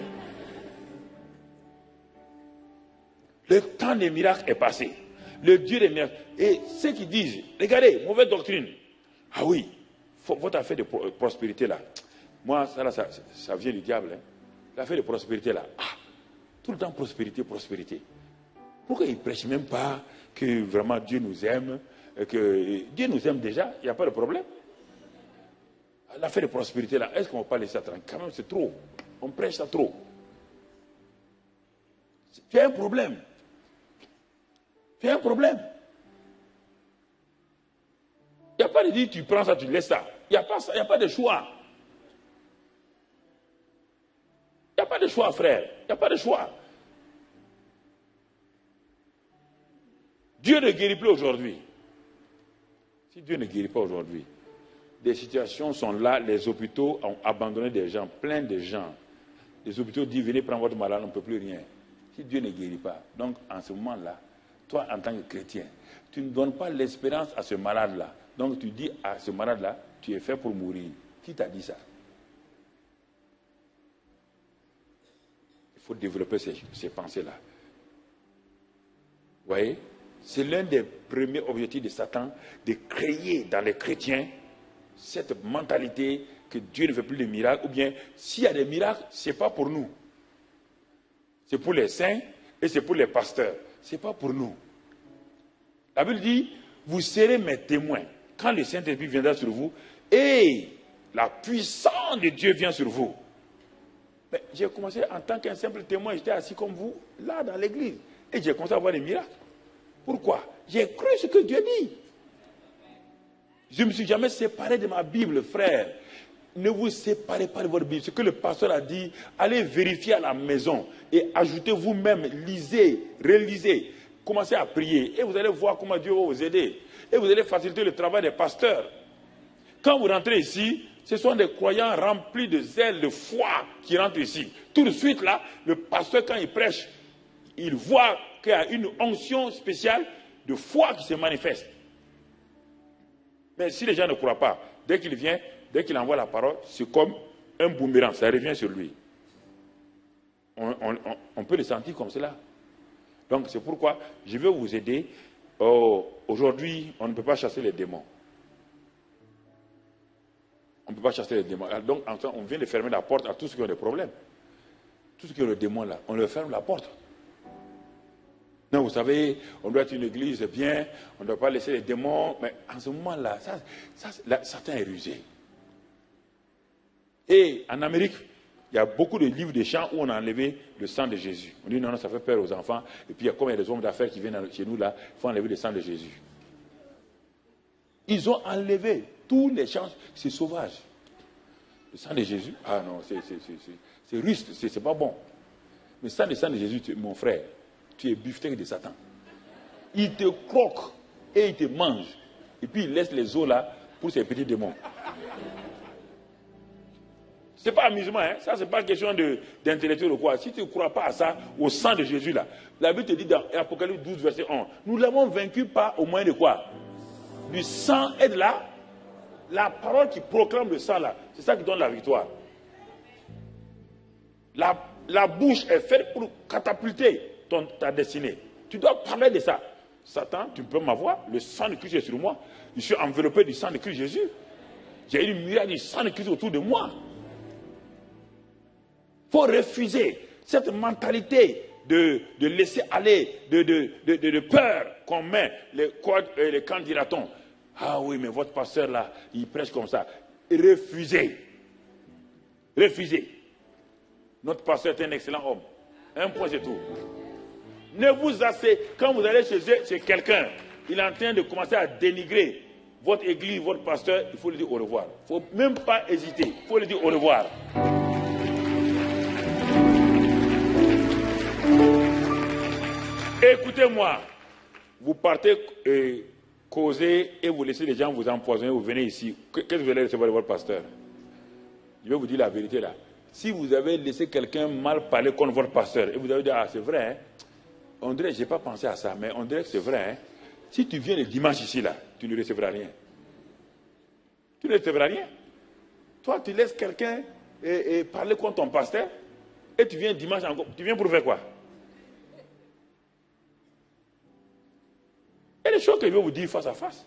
Le temps des miracles est passé. Le Dieu des miracles. Et ceux qui disent, regardez, mauvaise doctrine. Ah oui, votre affaire de prospérité là. Moi, ça vient du diable. Hein. L'affaire de prospérité là. Ah, tout le temps prospérité, prospérité. Pourquoi ils ne prêchent même pas que vraiment Dieu nous aime, que Dieu nous aime déjà, il n'y a pas de problème. L'affaire de prospérité là, est-ce qu'on ne va pas laisser ça tranquille? Quand même, c'est trop. On prêche ça trop. Tu as un problème. Tu as un problème. Il n'y a pas de dire tu prends ça, tu laisses ça. Il n'y a pas ça, il n'y a pas de choix. Il n'y a pas de choix, frère. Il n'y a pas de choix. Dieu ne guérit plus aujourd'hui. Si Dieu ne guérit pas aujourd'hui, des situations sont là, les hôpitaux ont abandonné des gens, plein de gens. Les hôpitaux disent venez prendre votre malade, on ne peut plus rien. Si Dieu ne guérit pas, donc en ce moment-là, toi en tant que chrétien, tu ne donnes pas l'espérance à ce malade-là. Donc tu dis à ce malade-là, tu es fait pour mourir. Qui t'a dit ça? Il faut développer ces pensées-là. Vous voyez? C'est l'un des premiers objectifs de Satan, de créer dans les chrétiens cette mentalité que Dieu ne fait plus de miracles, ou bien s'il y a des miracles, ce n'est pas pour nous. C'est pour les saints et c'est pour les pasteurs. Ce n'est pas pour nous. La Bible dit, vous serez mes témoins quand le Saint-Esprit viendra sur vous et la puissance de Dieu vient sur vous. Mais j'ai commencé en tant qu'un simple témoin, j'étais assis comme vous, là dans l'église, et j'ai commencé à voir des miracles. Pourquoi? J'ai cru ce que Dieu dit. Je ne me suis jamais séparé de ma Bible, frère. Ne vous séparez pas de votre Bible. Ce que le pasteur a dit, allez vérifier à la maison et ajoutez vous-même, lisez, relisez, commencez à prier et vous allez voir comment Dieu va vous aider. Et vous allez faciliter le travail des pasteurs. Quand vous rentrez ici, ce sont des croyants remplis de zèle, de foi qui rentrent ici. Tout de suite là, le pasteur quand il prêche, il voit qu'il y a une onction spéciale de foi qui se manifeste. Mais si les gens ne croient pas, dès qu'il vient, dès qu'il envoie la parole, c'est comme un boomerang, ça revient sur lui. On peut le sentir comme cela. Donc c'est pourquoi je vais vous aider. Aujourd'hui, on ne peut pas chasser les démons. On ne peut pas chasser les démons. Donc on vient de fermer la porte à tous ceux qui ont des problèmes. Tous ceux qui ont le démon là, on leur ferme la porte. Non, vous savez, on doit être une église bien, on ne doit pas laisser les démons. Mais en ce moment-là, Satan est rusé. Et en Amérique, il y a beaucoup de livres de chants où on a enlevé le sang de Jésus. On dit non, ça fait peur aux enfants. Et puis comme il y a des hommes d'affaires qui viennent chez nous là, il faut enlever le sang de Jésus. Ils ont enlevé tous les chants, c'est sauvage. Le sang de Jésus, ah non, c'est russe, c'est pas bon. Mais le sang de Jésus, mon frère, tu es buffeté de Satan. Il te croque et il te mange. Et puis il laisse les os là pour ses petits démons. Ce n'est pas amusement, hein? Ça, ce n'est pas question d'intellectuel ou quoi. Si tu ne crois pas à ça, au sang de Jésus là, la Bible te dit dans Apocalypse 12, verset 1, nous l'avons vaincu pas au moyen de quoi? Du sang et de la parole qui proclame le sang là. C'est ça qui donne la victoire. La bouche est faite pour catapulter ta destinée. Tu dois parler de ça. Satan, tu peux m'avoir, le sang de Christ est sur moi. Je suis enveloppé du sang de Christ Jésus. J'ai une myriade du sang de Christ autour de moi. Il faut refuser cette mentalité de laisser aller, de peur qu'on met les candidatons. Ah oui, mais votre pasteur là, il prêche comme ça. Refusez. Refusez. Notre pasteur est un excellent homme. Un point, c'est tout. Ne vous asseyez, quand vous allez chez quelqu'un, il est en train de commencer à dénigrer votre église, votre pasteur, il faut lui dire au revoir. Il ne faut même pas hésiter, il faut lui dire au revoir. Écoutez-moi, vous partez causez et vous laissez les gens vous empoisonner, vous venez ici, qu'est-ce que vous allez recevoir de votre pasteur? Je vais vous dire la vérité là. Si vous avez laissé quelqu'un mal parler contre votre pasteur, et vous avez dit, ah c'est vrai, hein? On dirait, je n'ai pas pensé à ça, mais on dirait que c'est vrai. Hein? Si tu viens le dimanche ici là, tu ne recevras rien. Tu ne recevras rien. Toi, tu laisses quelqu'un et parler contre ton pasteur, et tu viens dimanche encore. Tu viens pour faire quoi? Il y a des choses que je vais vous dire face à face.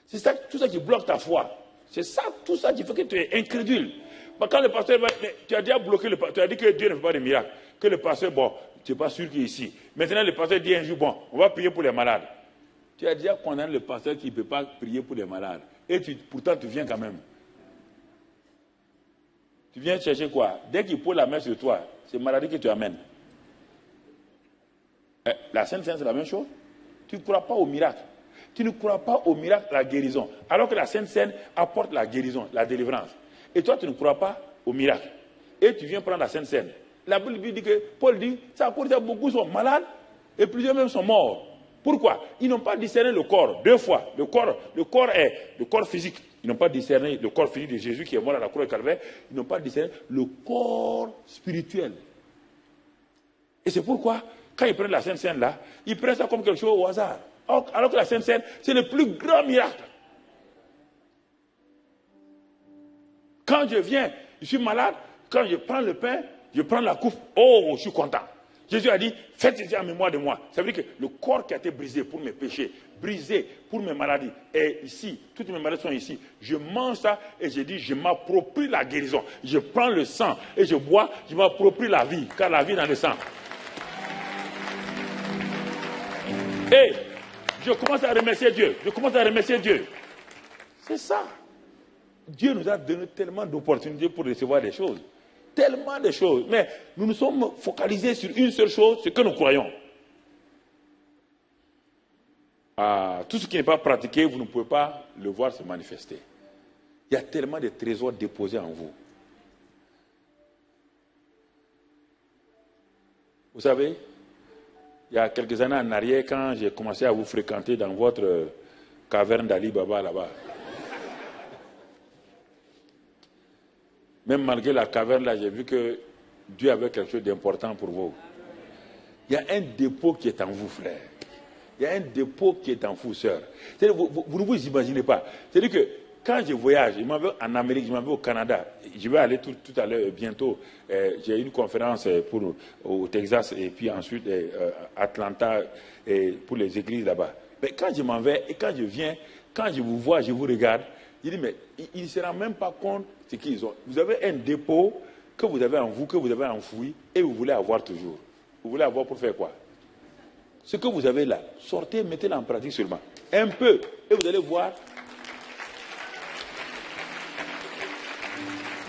C'est ça, tout ça qui bloque ta foi. C'est ça, tout ça qui fait que tu es incrédule. Quand le pasteur va, tu as déjà bloqué le pasteur, tu as dit que Dieu ne fait pas de miracles, que le pasteur, bon, tu n'es pas sûr qu'il est ici. Maintenant, le pasteur dit un jour, bon, on va prier pour les malades. Tu as déjà condamné le pasteur qui ne peut pas prier pour les malades. Et pourtant, tu viens quand même. Tu viens chercher quoi? Dès qu'il pose la main sur toi, c'est maladie que tu amènes. La Sainte Seine, c'est la même chose. Tu ne crois pas au miracle. Tu ne crois pas au miracle, la guérison. Alors que la Sainte Seine apporte la guérison, la délivrance. Et toi, tu ne crois pas au miracle. Et tu viens prendre la Sainte Seine. La Bible dit que, Paul dit, ça a causé beaucoup sont malades et plusieurs même sont morts. Pourquoi? Ils n'ont pas discerné le corps. 2 fois. Le corps est le corps physique. Ils n'ont pas discerné le corps physique de Jésus qui est mort à la croix de Calvaire. Ils n'ont pas discerné le corps spirituel. Et c'est pourquoi, quand ils prennent la Sainte Seine là, ils prennent ça comme quelque chose au hasard. Alors que la Sainte Seine, c'est le plus grand miracle. Quand je viens, je suis malade, quand je prends le pain, je prends la coupe, oh, je suis content. Jésus a dit, faites ceci en mémoire de moi. Ça veut dire que le corps qui a été brisé pour mes péchés, brisé pour mes maladies, est ici. Toutes mes maladies sont ici. Je mange ça et je dis, je m'approprie la guérison. Je prends le sang et je bois, je m'approprie la vie, car la vie est dans le sang. Et je commence à remercier Dieu. Je commence à remercier Dieu. C'est ça. Dieu nous a donné tellement d'opportunités pour recevoir des choses. Tellement de choses. Mais nous nous sommes focalisés sur une seule chose, ce que nous croyons. Tout ce qui n'est pas pratiqué, vous ne pouvez pas le voir se manifester. Il y a tellement de trésors déposés en vous. Vous savez, il y a quelques années en arrière, quand j'ai commencé à vous fréquenter dans votre caverne d'Ali Baba là-bas, même malgré la caverne là, j'ai vu que Dieu avait quelque chose d'important pour vous. Il y a un dépôt qui est en vous, frère. Il y a un dépôt qui est en vous, sœur. Vous ne vous imaginez pas. C'est-à-dire que quand je voyage, je m'en vais en Amérique, je m'en vais au Canada, je vais aller tout à l'heure, bientôt, j'ai une conférence au Texas et puis ensuite Atlanta pour les églises là-bas. Mais quand je m'en vais et quand je viens, quand je vous vois, je vous regarde, je dis mais il ne se rend même pas compte de ce qu'ils ont. Vous avez un dépôt que vous avez en vous, que vous avez enfoui et vous voulez avoir toujours. Vous voulez avoir pour faire quoi? Ce que vous avez là, sortez, mettez-le en pratique seulement. Un peu. Et vous allez voir.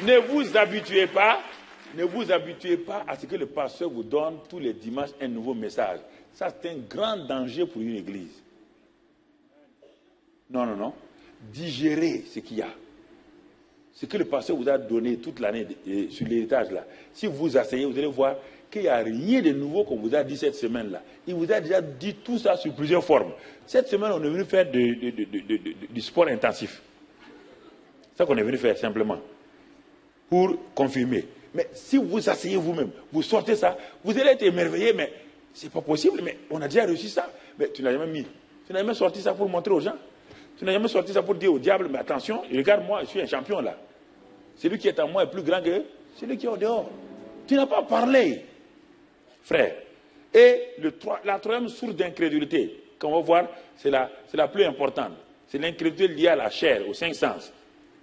Ne vous habituez pas à ce que le pasteur vous donne tous les dimanches un nouveau message. Ça, c'est un grand danger pour une église. Non. Digérez ce qu'il y a. Ce que le pasteur vous a donné toute l'année sur l'héritage là. Si vous vous asseyez, vous allez voir qu'il n'y a rien de nouveau qu'on vous a dit cette semaine-là. Il vous a déjà dit tout ça sur plusieurs formes. Cette semaine, on est venu faire du sport intensif. C'est ça qu'on est venu faire simplement. Pour confirmer. Mais si vous vous asseyez vous-même, vous sortez ça, vous allez être émerveillé, mais c'est pas possible, mais on a déjà réussi ça. Mais tu n'as jamais sorti ça pour montrer aux gens. Tu n'as jamais sorti ça pour dire au diable, mais attention, regarde-moi, je suis un champion là. Celui qui est en moi est plus grand que celui qui est au dehors. Tu n'as pas parlé, frère. Et la troisième source d'incrédulité, qu'on va voir, c'est la plus importante. C'est l'incrédulité liée à la chair, aux 5 sens.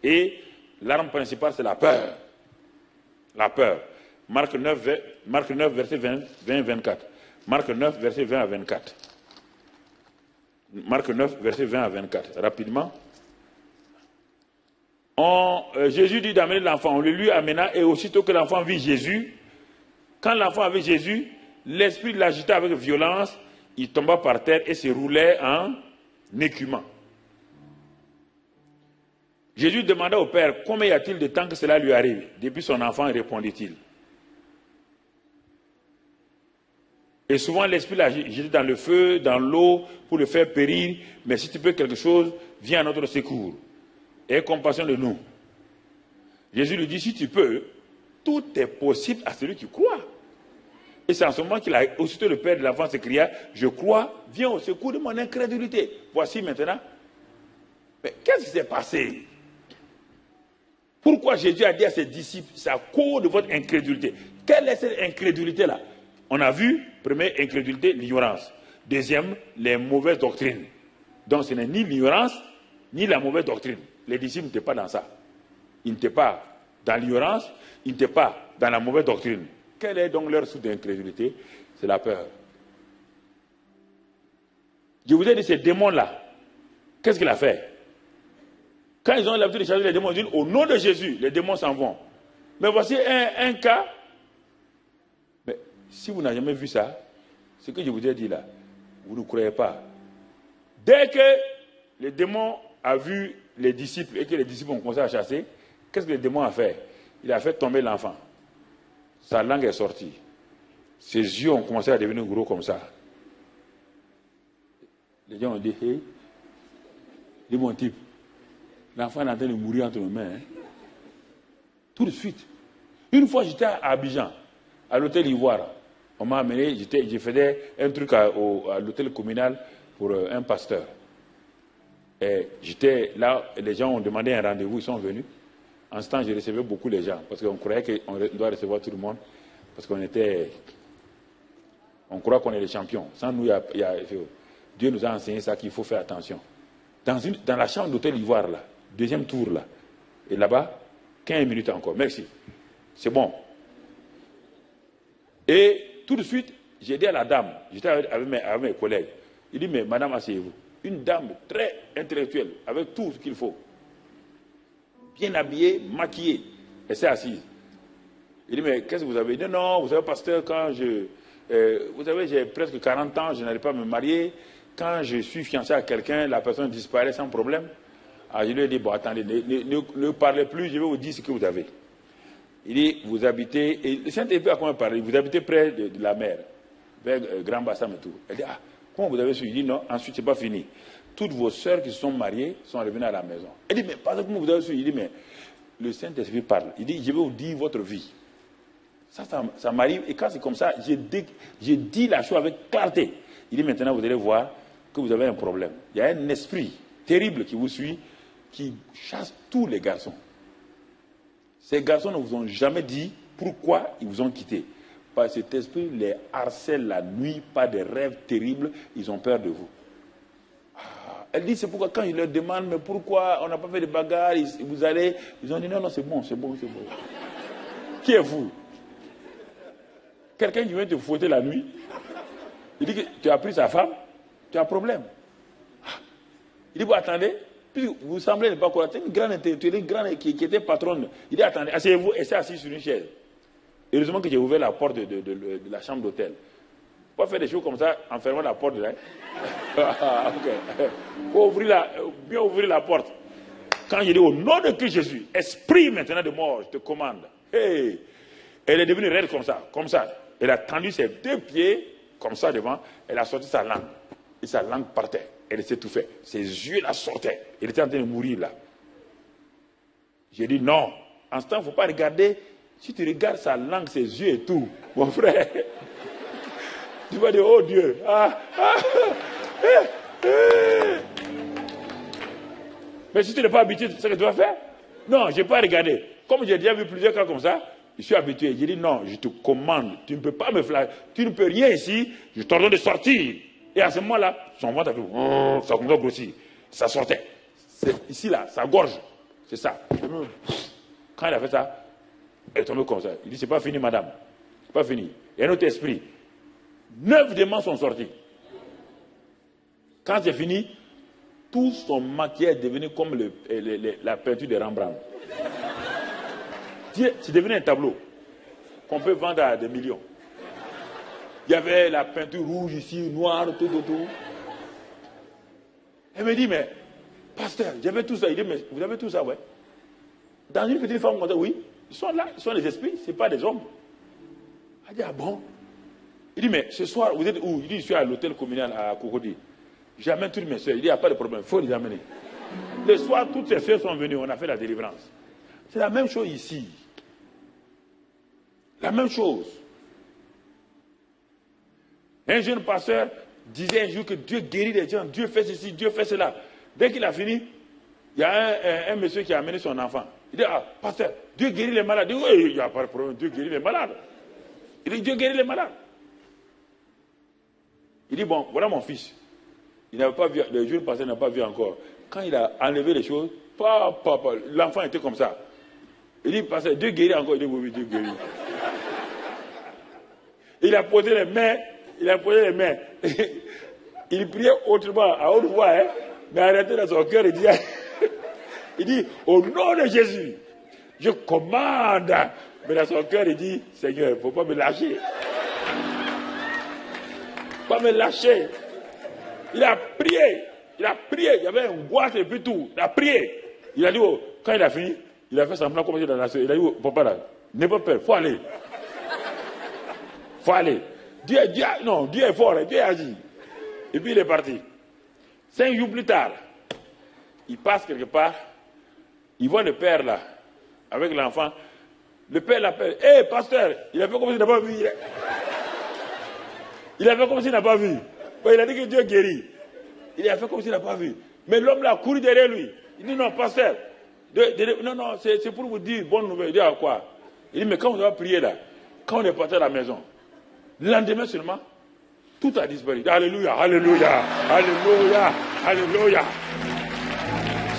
Et l'arme principale, c'est la peur. La peur. Marc 9, verset 20-24. Marc 9, verset 20 à 24. Marc 9, verset 20 à 24. Rapidement. Jésus dit d'amener l'enfant. On le lui amena et aussitôt que l'enfant vit Jésus, quand l'enfant avait Jésus, l'esprit l'agita avec violence, il tomba par terre et se roulait en écumant. Jésus demanda au Père, combien y a-t-il de temps que cela lui arrive? Depuis son enfant, répondit-il. Et souvent, l'esprit l'a jeté dans le feu, dans l'eau, pour le faire périr. Mais si tu peux quelque chose, viens à notre secours. Aie compassion de nous. Jésus lui dit, si tu peux, tout est possible à celui qui croit. Et c'est en ce moment qu'il a, aussitôt le père de l'enfant s'écria, je crois, viens au secours de mon incrédulité. Voici maintenant. Mais qu'est-ce qui s'est passé? Pourquoi Jésus a dit à ses disciples, c'est à cause de votre incrédulité? Quelle est cette incrédulité-là? On a vu, première incrédulité, l'ignorance. Deuxième, les mauvaises doctrines. Donc ce n'est ni l'ignorance, ni la mauvaise doctrine. Les disciples n'étaient pas dans ça. Ils n'étaient pas dans l'ignorance, ils n'étaient pas dans la mauvaise doctrine. Quelle est donc leur source d'incrédulité? C'est la peur. Je vous ai dit, ces démons-là, qu'est-ce qu'il a fait? Quand ils ont l'habitude de chasser les démons, ils disent, au nom de Jésus, les démons s'en vont. Mais voici un cas. Mais si vous n'avez jamais vu ça, ce que je vous ai dit là, vous ne croyez pas. Dès que les démons ont vu les disciples et que les disciples ont commencé à chasser, qu'est-ce que le démon a fait? Il a fait tomber l'enfant. Sa langue est sortie. Ses yeux ont commencé à devenir gros comme ça. Les gens ont dit, hey, dis mon type, l'enfant est en train de mourir entre nos mains. Hein? Tout de suite. Une fois, j'étais à Abidjan, à l'hôtel Ivoire. On m'a amené, je faisais un truc à l'hôtel communal pour un pasteur. Et j'étais là, les gens ont demandé un rendez-vous, ils sont venus. En ce temps, je recevais beaucoup les gens, parce qu'on croyait qu'on doit recevoir tout le monde, parce on croit qu'on est les champions. Sans nous, Dieu nous a enseigné ça, qu'il faut faire attention. Dans la chambre d'hôtel Ivoire, là, deuxième tour, là, et là-bas, 15 minutes encore, merci. C'est bon. Et tout de suite, j'ai dit à la dame, j'étais avec mes collègues, il dit, mais madame, asseyez-vous. Une dame très intellectuelle, avec tout ce qu'il faut. Bien habillée, maquillée. Elle s'est assise. Il dit, mais qu'est-ce que vous avez? Il dit, non, vous savez, pasteur, quand vous savez, j'ai presque 40 ans, je n'allais pas me marier. Quand je suis fiancé à quelqu'un, la personne disparaît sans problème. Alors je lui ai dit, bon, attendez, ne parlez plus, je vais vous dire ce que vous avez. Il dit, vous habitez, et le Saint-Esprit a comment parlé, vous habitez près de la mer, vers Grand Bassam et tout. Elle dit, ah, comment vous avez su? Il dit, non, ensuite, c'est pas fini. Toutes vos sœurs qui se sont mariées sont revenues à la maison. Elle dit, mais pas comment vous avez su? Il dit, mais le Saint-Esprit parle. Il dit, je vais vous dire votre vie. Ça m'arrive, et quand c'est comme ça, j'ai dit la chose avec clarté. Il dit, maintenant, vous allez voir que vous avez un problème. Il y a un esprit terrible qui vous suit, qui chasse tous les garçons. Ces garçons ne vous ont jamais dit pourquoi ils vous ont quitté. Parce que cet esprit les harcèle la nuit, pas des rêves terribles, ils ont peur de vous. Elle dit, c'est pourquoi quand je leur demande, mais pourquoi on n'a pas fait de bagarre, vous allez, ils ont dit, non, c'est bon. Qui est vous? Quelqu'un qui vient te fouetter la nuit, il dit que tu as pris sa femme, tu as un problème. Il dit, vous attendez, puis vous semblez ne pas croire, c'est une grande intellectuelle, une grande qui était patronne. Il dit, attendez, asseyez-vous, et c'est assis sur une chaise. Heureusement que j'ai ouvert la porte de la chambre d'hôtel. Pas faire des choses comme ça en fermant la porte. Hein? Okay. Faut bien ouvrir la porte. Quand je dis au nom de Christ Jésus, esprit maintenant de mort, je te commande. Hey! Elle est devenue raide comme ça. Elle a tendu ses deux pieds comme ça devant. Elle a sorti sa langue. Et sa langue partait. Elle s'étouffait. Ses yeux la sortaient. Elle était en train de mourir là. J'ai dit non. En ce temps, il ne faut pas regarder. Si tu regardes sa langue, ses yeux et tout, mon frère, tu vas dire, oh Dieu. Mais si tu n'es pas habitué, c'est ce que tu vas faire? Non, je n'ai pas regardé. Comme j'ai déjà vu plusieurs cas comme ça, je suis habitué. J'ai dit non, je te commande. Tu ne peux pas me flatter. Tu ne peux rien ici. Je t'ordonne de sortir. Et à ce moment-là, son ventre a fait, ça commence à grossir. Ça sortait. C'est ici, là, sa gorge. C'est ça. Quand il a fait ça, elle est tombée comme ça. Il dit, c'est pas fini, madame. C'est pas fini. Il y a un autre esprit. 9 démons sont sortis. Quand c'est fini, tout son maquillage est devenu comme la peinture de Rembrandt. C'est devenu un tableau qu'on peut vendre à des millions. Il y avait la peinture rouge ici, noire, tout. Elle me dit, mais, pasteur, j'avais tout ça. Il dit, mais vous avez tout ça, ouais. Dans une petite forme, oui, ils sont là, ils sont les esprits, ce n'est pas des hommes. Elle dit, ah bon? Il dit, mais ce soir, vous êtes où? Il dit, je suis à l'hôtel communal à Cocody. J'amène toutes mes soeurs. Il dit, il n'y a pas de problème, il faut les amener. Le soir, toutes ces soeurs sont venues, on a fait la délivrance. C'est la même chose ici. La même chose. Un jeune pasteur disait un jour que Dieu guérit les gens, Dieu fait ceci, Dieu fait cela. Dès qu'il a fini, il y a un monsieur qui a amené son enfant. Il dit, ah, pasteur, Dieu guérit les malades. Il dit, oui, il n'y a pas de problème, Dieu guérit les malades. Il dit, Dieu guérit les malades. Il dit, bon, voilà mon fils. Il n'avait pas vu, le jeune pasteur n'a pas vu encore. Quand il a enlevé les choses, l'enfant était comme ça. Il dit, pasteur, Dieu guérit encore. Il dit, oui, Dieu guérit. Il a posé les mains. Il priait autrement, à haute voix, hein, mais arrêté dans son cœur, il dit, au nom de Jésus, je commande. Mais dans son cœur, il dit, Seigneur, il ne faut pas me lâcher. Pas me lâcher. Il a prié, il y avait une boîte et puis tout. Il a prié. Il a dit, oh, quand il a fini, il a fait semblant comme dans la soeur. Il a dit, oh, papa là, n'aie pas peur, il faut aller. Il faut aller. Dieu est fort, Dieu agit. Et puis il est parti. 5 jours plus tard, il passe quelque part, il voit le père là, avec l'enfant. Le père l'appelle, hé pasteur, il a fait comme s'il n'a pas vu. Il a fait comme s'il n'a pas vu. Il a dit que Dieu guérit. Il a fait comme s'il n'a pas vu. Mais l'homme là a couru derrière lui. Il dit non, pasteur, non, c'est pour vous dire bonne nouvelle. Il dit à quoi? Il dit, mais quand on va prier là, quand on est parti à la maison, le lendemain seulement, tout a disparu. Alléluia, alléluia, alléluia, alléluia.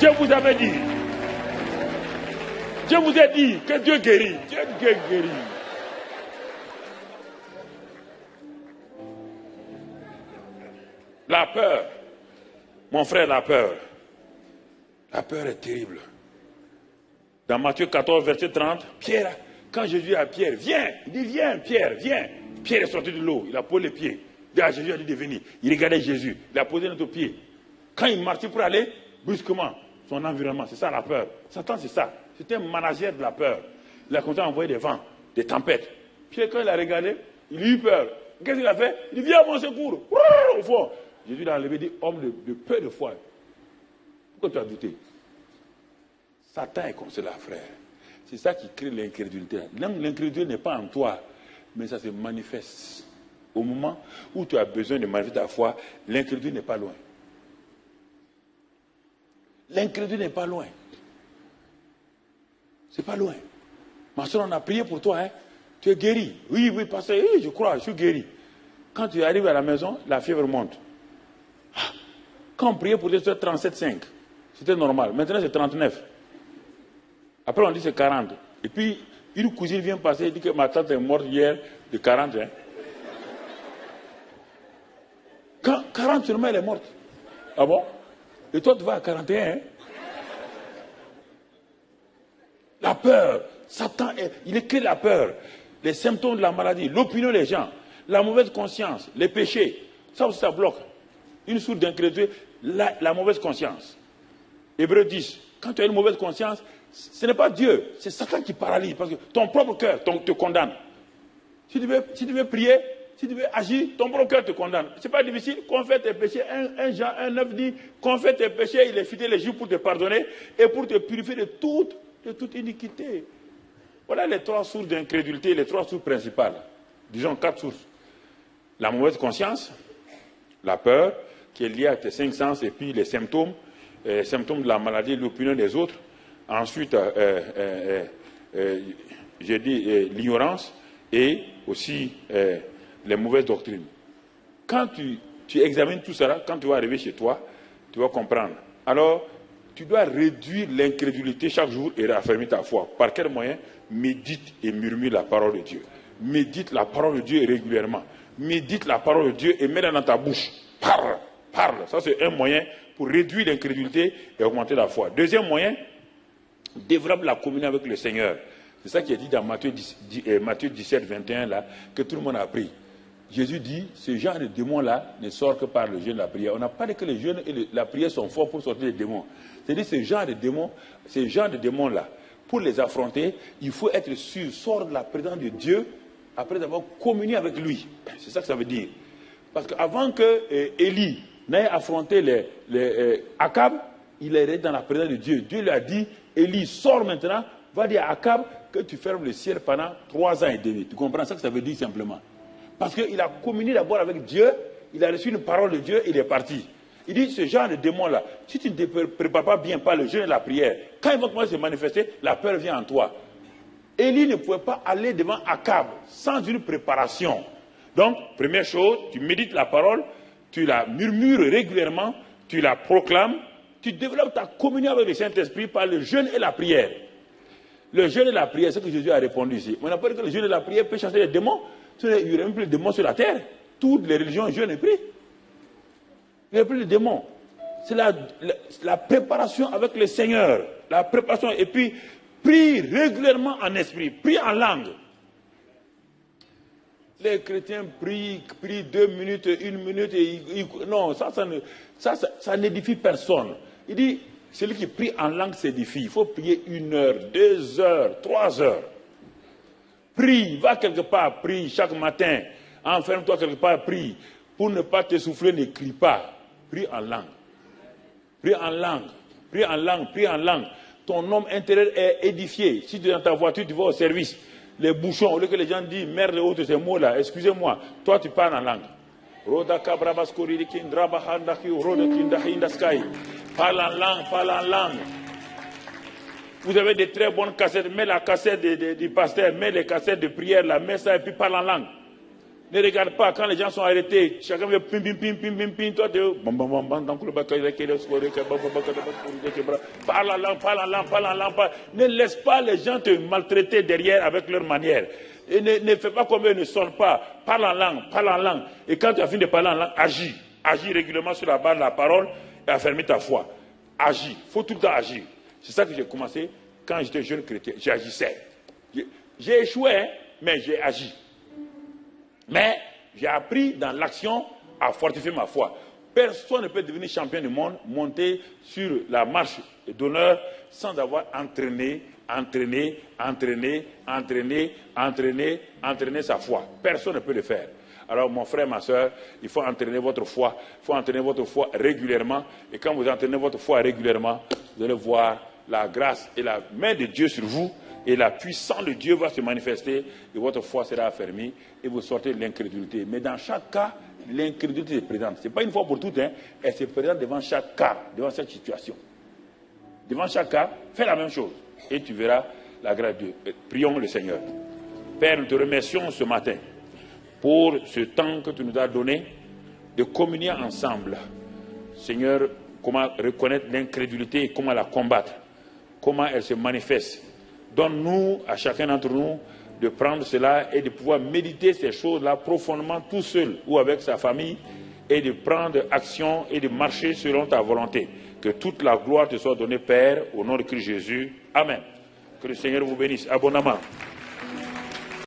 Je vous avais dit, je vous ai dit que Dieu guérit. Dieu guérit. La peur, mon frère, la peur est terrible. Dans Matthieu 14, verset 30, Pierre, quand Jésus dit à Pierre, viens, il dit, viens, Pierre, viens. Pierre est sorti de l'eau, il a posé les pieds. Jésus a dit de venir. Il regardait Jésus, il a posé notre pied. Quand il marchait pour aller, brusquement, son environnement, c'est ça la peur. Satan, c'est ça. C'était un manager de la peur. Il a commencé à envoyer des vents, des tempêtes. Pierre, quand il a regardé, il a eu peur. Qu'est-ce qu'il a fait? Il dit, viens à mon secours. Au fond. Jésus l'a enlevé, dit, homme de peu de foi. Pourquoi tu as douté? Satan est comme cela, frère. C'est ça qui crée l'incrédulité. L'incrédulité n'est pas en toi, mais ça se manifeste. Au moment où tu as besoin de manifester ta foi, l'incrédulité n'est pas loin. L'incrédulité n'est pas loin. C'est pas loin. Ma soeur, on a prié pour toi, hein? Tu es guéri. Oui, pasteur, oui, je crois, je suis guéri. Quand tu arrives à la maison, la fièvre monte. Quand on priait pour toi, c'était 37,5. C'était normal. Maintenant, c'est 39. Après, on dit c'est 40. Et puis, une cousine vient passer et dit que ma tante est morte hier de 40. Hein. Quand 40 seulement, elle est morte. Ah bon? Et toi, tu vas à 41. Hein? La peur. Satan, il crée la peur. Les symptômes de la maladie, l'opinion des gens, la mauvaise conscience, les péchés. Ça aussi, ça bloque. Une source d'incrédulité, la mauvaise conscience. Hébreux 10. Quand tu as une mauvaise conscience, ce n'est pas Dieu, c'est Satan qui paralyse. Parce que ton propre cœur te condamne. Si tu veux prier, si tu veux agir, ton propre cœur te condamne. Ce n'est pas difficile. Confesse tes péchés. 1 Jean 1,9 dit, confesse tes péchés, il est fidèle et juste pour te pardonner et pour te purifier de toute iniquité. Voilà les 3 sources d'incrédulité, les 3 sources principales. Disons 4 sources. La mauvaise conscience, la peur, qui est liée à tes 5 sens, et puis les symptômes de la maladie, l'opinion des autres. Ensuite, j'ai dit l'ignorance et aussi les mauvaises doctrines. Quand tu examines tout cela, quand tu vas arriver chez toi, tu vas comprendre. Alors, tu dois réduire l'incrédulité chaque jour et raffermir ta foi. Par quel moyen? Médite et murmure la parole de Dieu. Médite la parole de Dieu régulièrement. Médite la parole de Dieu et mets-la dans ta bouche. Parle. Ça, c'est un moyen pour réduire l'incrédulité et augmenter la foi. Deuxième moyen, développe la communion avec le Seigneur. C'est ça qui est dit dans Matthieu 17, 21, là, que tout le monde a appris. Jésus dit, ce genre de démons-là ne sort que par le jeûne et la prière. On n'a pas dit que le jeûne et la prière sont forts pour sortir les démons. C'est-à-dire, ce genre de démons-là, pour les affronter, il faut être sûr, sort de la présence de Dieu après avoir communié avec lui. C'est ça que ça veut dire. Parce qu'avant que Élie n'ait affronté Akab, il est dans la présence de Dieu. Dieu lui a dit, Élie, sors maintenant, va dire à Akab que tu fermes le ciel pendant 3 ans et demi. Tu comprends ça que ça veut dire simplement? Parce qu'il a communié d'abord avec Dieu, il a reçu une parole de Dieu, il est parti. Il dit, ce genre de démon-là, si tu ne te prépares pas bien par le jeûne et la prière, quand ils vont commencer à se manifester, la peur vient en toi. Élie ne pouvait pas aller devant Akab sans une préparation. Donc, première chose, tu médites la parole, tu la murmures régulièrement, tu la proclames, tu développes ta communion avec le Saint-Esprit par le jeûne et la prière. Le jeûne et la prière, c'est ce que Jésus a répondu ici. On n'a pas dit que le jeûne et la prière peut chasser les démons. Il n'y aurait même plus de démons sur la terre. Toutes les religions jeûnent et prient. Il n'y a plus de démons. C'est la préparation avec le Seigneur. La préparation. Et puis, prie régulièrement en esprit. Prie en langue. Les chrétiens prient 2 minutes, 1 minute. Non, ça n'édifie personne. Il dit, celui qui prie en langue s'édifie. Il faut prier 1 heure, 2 heures, 3 heures. Prie, va quelque part, prie chaque matin. Enferme-toi quelque part, prie. Pour ne pas t'essouffler, ne crie pas. Prie en langue. Prie en langue. Prie en langue. Prie en langue. Ton homme intérieur est édifié. Si tu es dans ta voiture, tu vas au service. Les bouchons, au lieu que les gens disent merde et autres, ces mots-là, excusez-moi, toi tu parles en langue. Parle en langue, parle en langue. Vous avez des très bonnes cassettes, mets la cassette du pasteur, mets les cassettes de prière, la mets ça et puis parle en langue. Ne regarde pas quand les gens sont arrêtés, chacun veut pim pim pim pim pim pim, toi tu parle en langue, parle en langue, parle en langue. Ne laisse pas les gens te maltraiter derrière avec leur manière. Et ne fais pas comme eux, ne sonne pas. Parle en langue, parle en langue. Et quand tu as fini de parler en langue, agis. Agis régulièrement sur la base de la parole et affermis ta foi. Agis. Il faut tout le temps agir. C'est ça que j'ai commencé quand j'étais jeune chrétien. J'agissais. J'ai échoué, mais j'ai agi. Mais j'ai appris dans l'action à fortifier ma foi. Personne ne peut devenir champion du monde, monter sur la marche d'honneur sans avoir entraîné sa foi. Personne ne peut le faire. Alors mon frère, ma soeur, il faut entraîner votre foi. Il faut entraîner votre foi régulièrement. Et quand vous entraînez votre foi régulièrement, vous allez voir la grâce et la main de Dieu sur vous. Et la puissance de Dieu va se manifester et votre foi sera affermie et vous sortez de l'incrédulité. Mais dans chaque cas, l'incrédulité est présente. Ce n'est pas une fois pour toutes, hein. Elle se présente devant chaque cas, devant chaque situation. Devant chaque cas, fais la même chose et tu verras la grâce de Dieu. Prions le Seigneur. Père, nous te remercions ce matin pour ce temps que tu nous as donné de communier ensemble. Seigneur, comment reconnaître l'incrédulité et comment la combattre. Comment elle se manifeste. Donne-nous, à chacun d'entre nous, de prendre cela et de pouvoir méditer ces choses-là profondément tout seul ou avec sa famille et de prendre action et de marcher selon ta volonté. Que toute la gloire te soit donnée, Père, au nom de Christ Jésus. Amen. Que le Seigneur vous bénisse abondamment.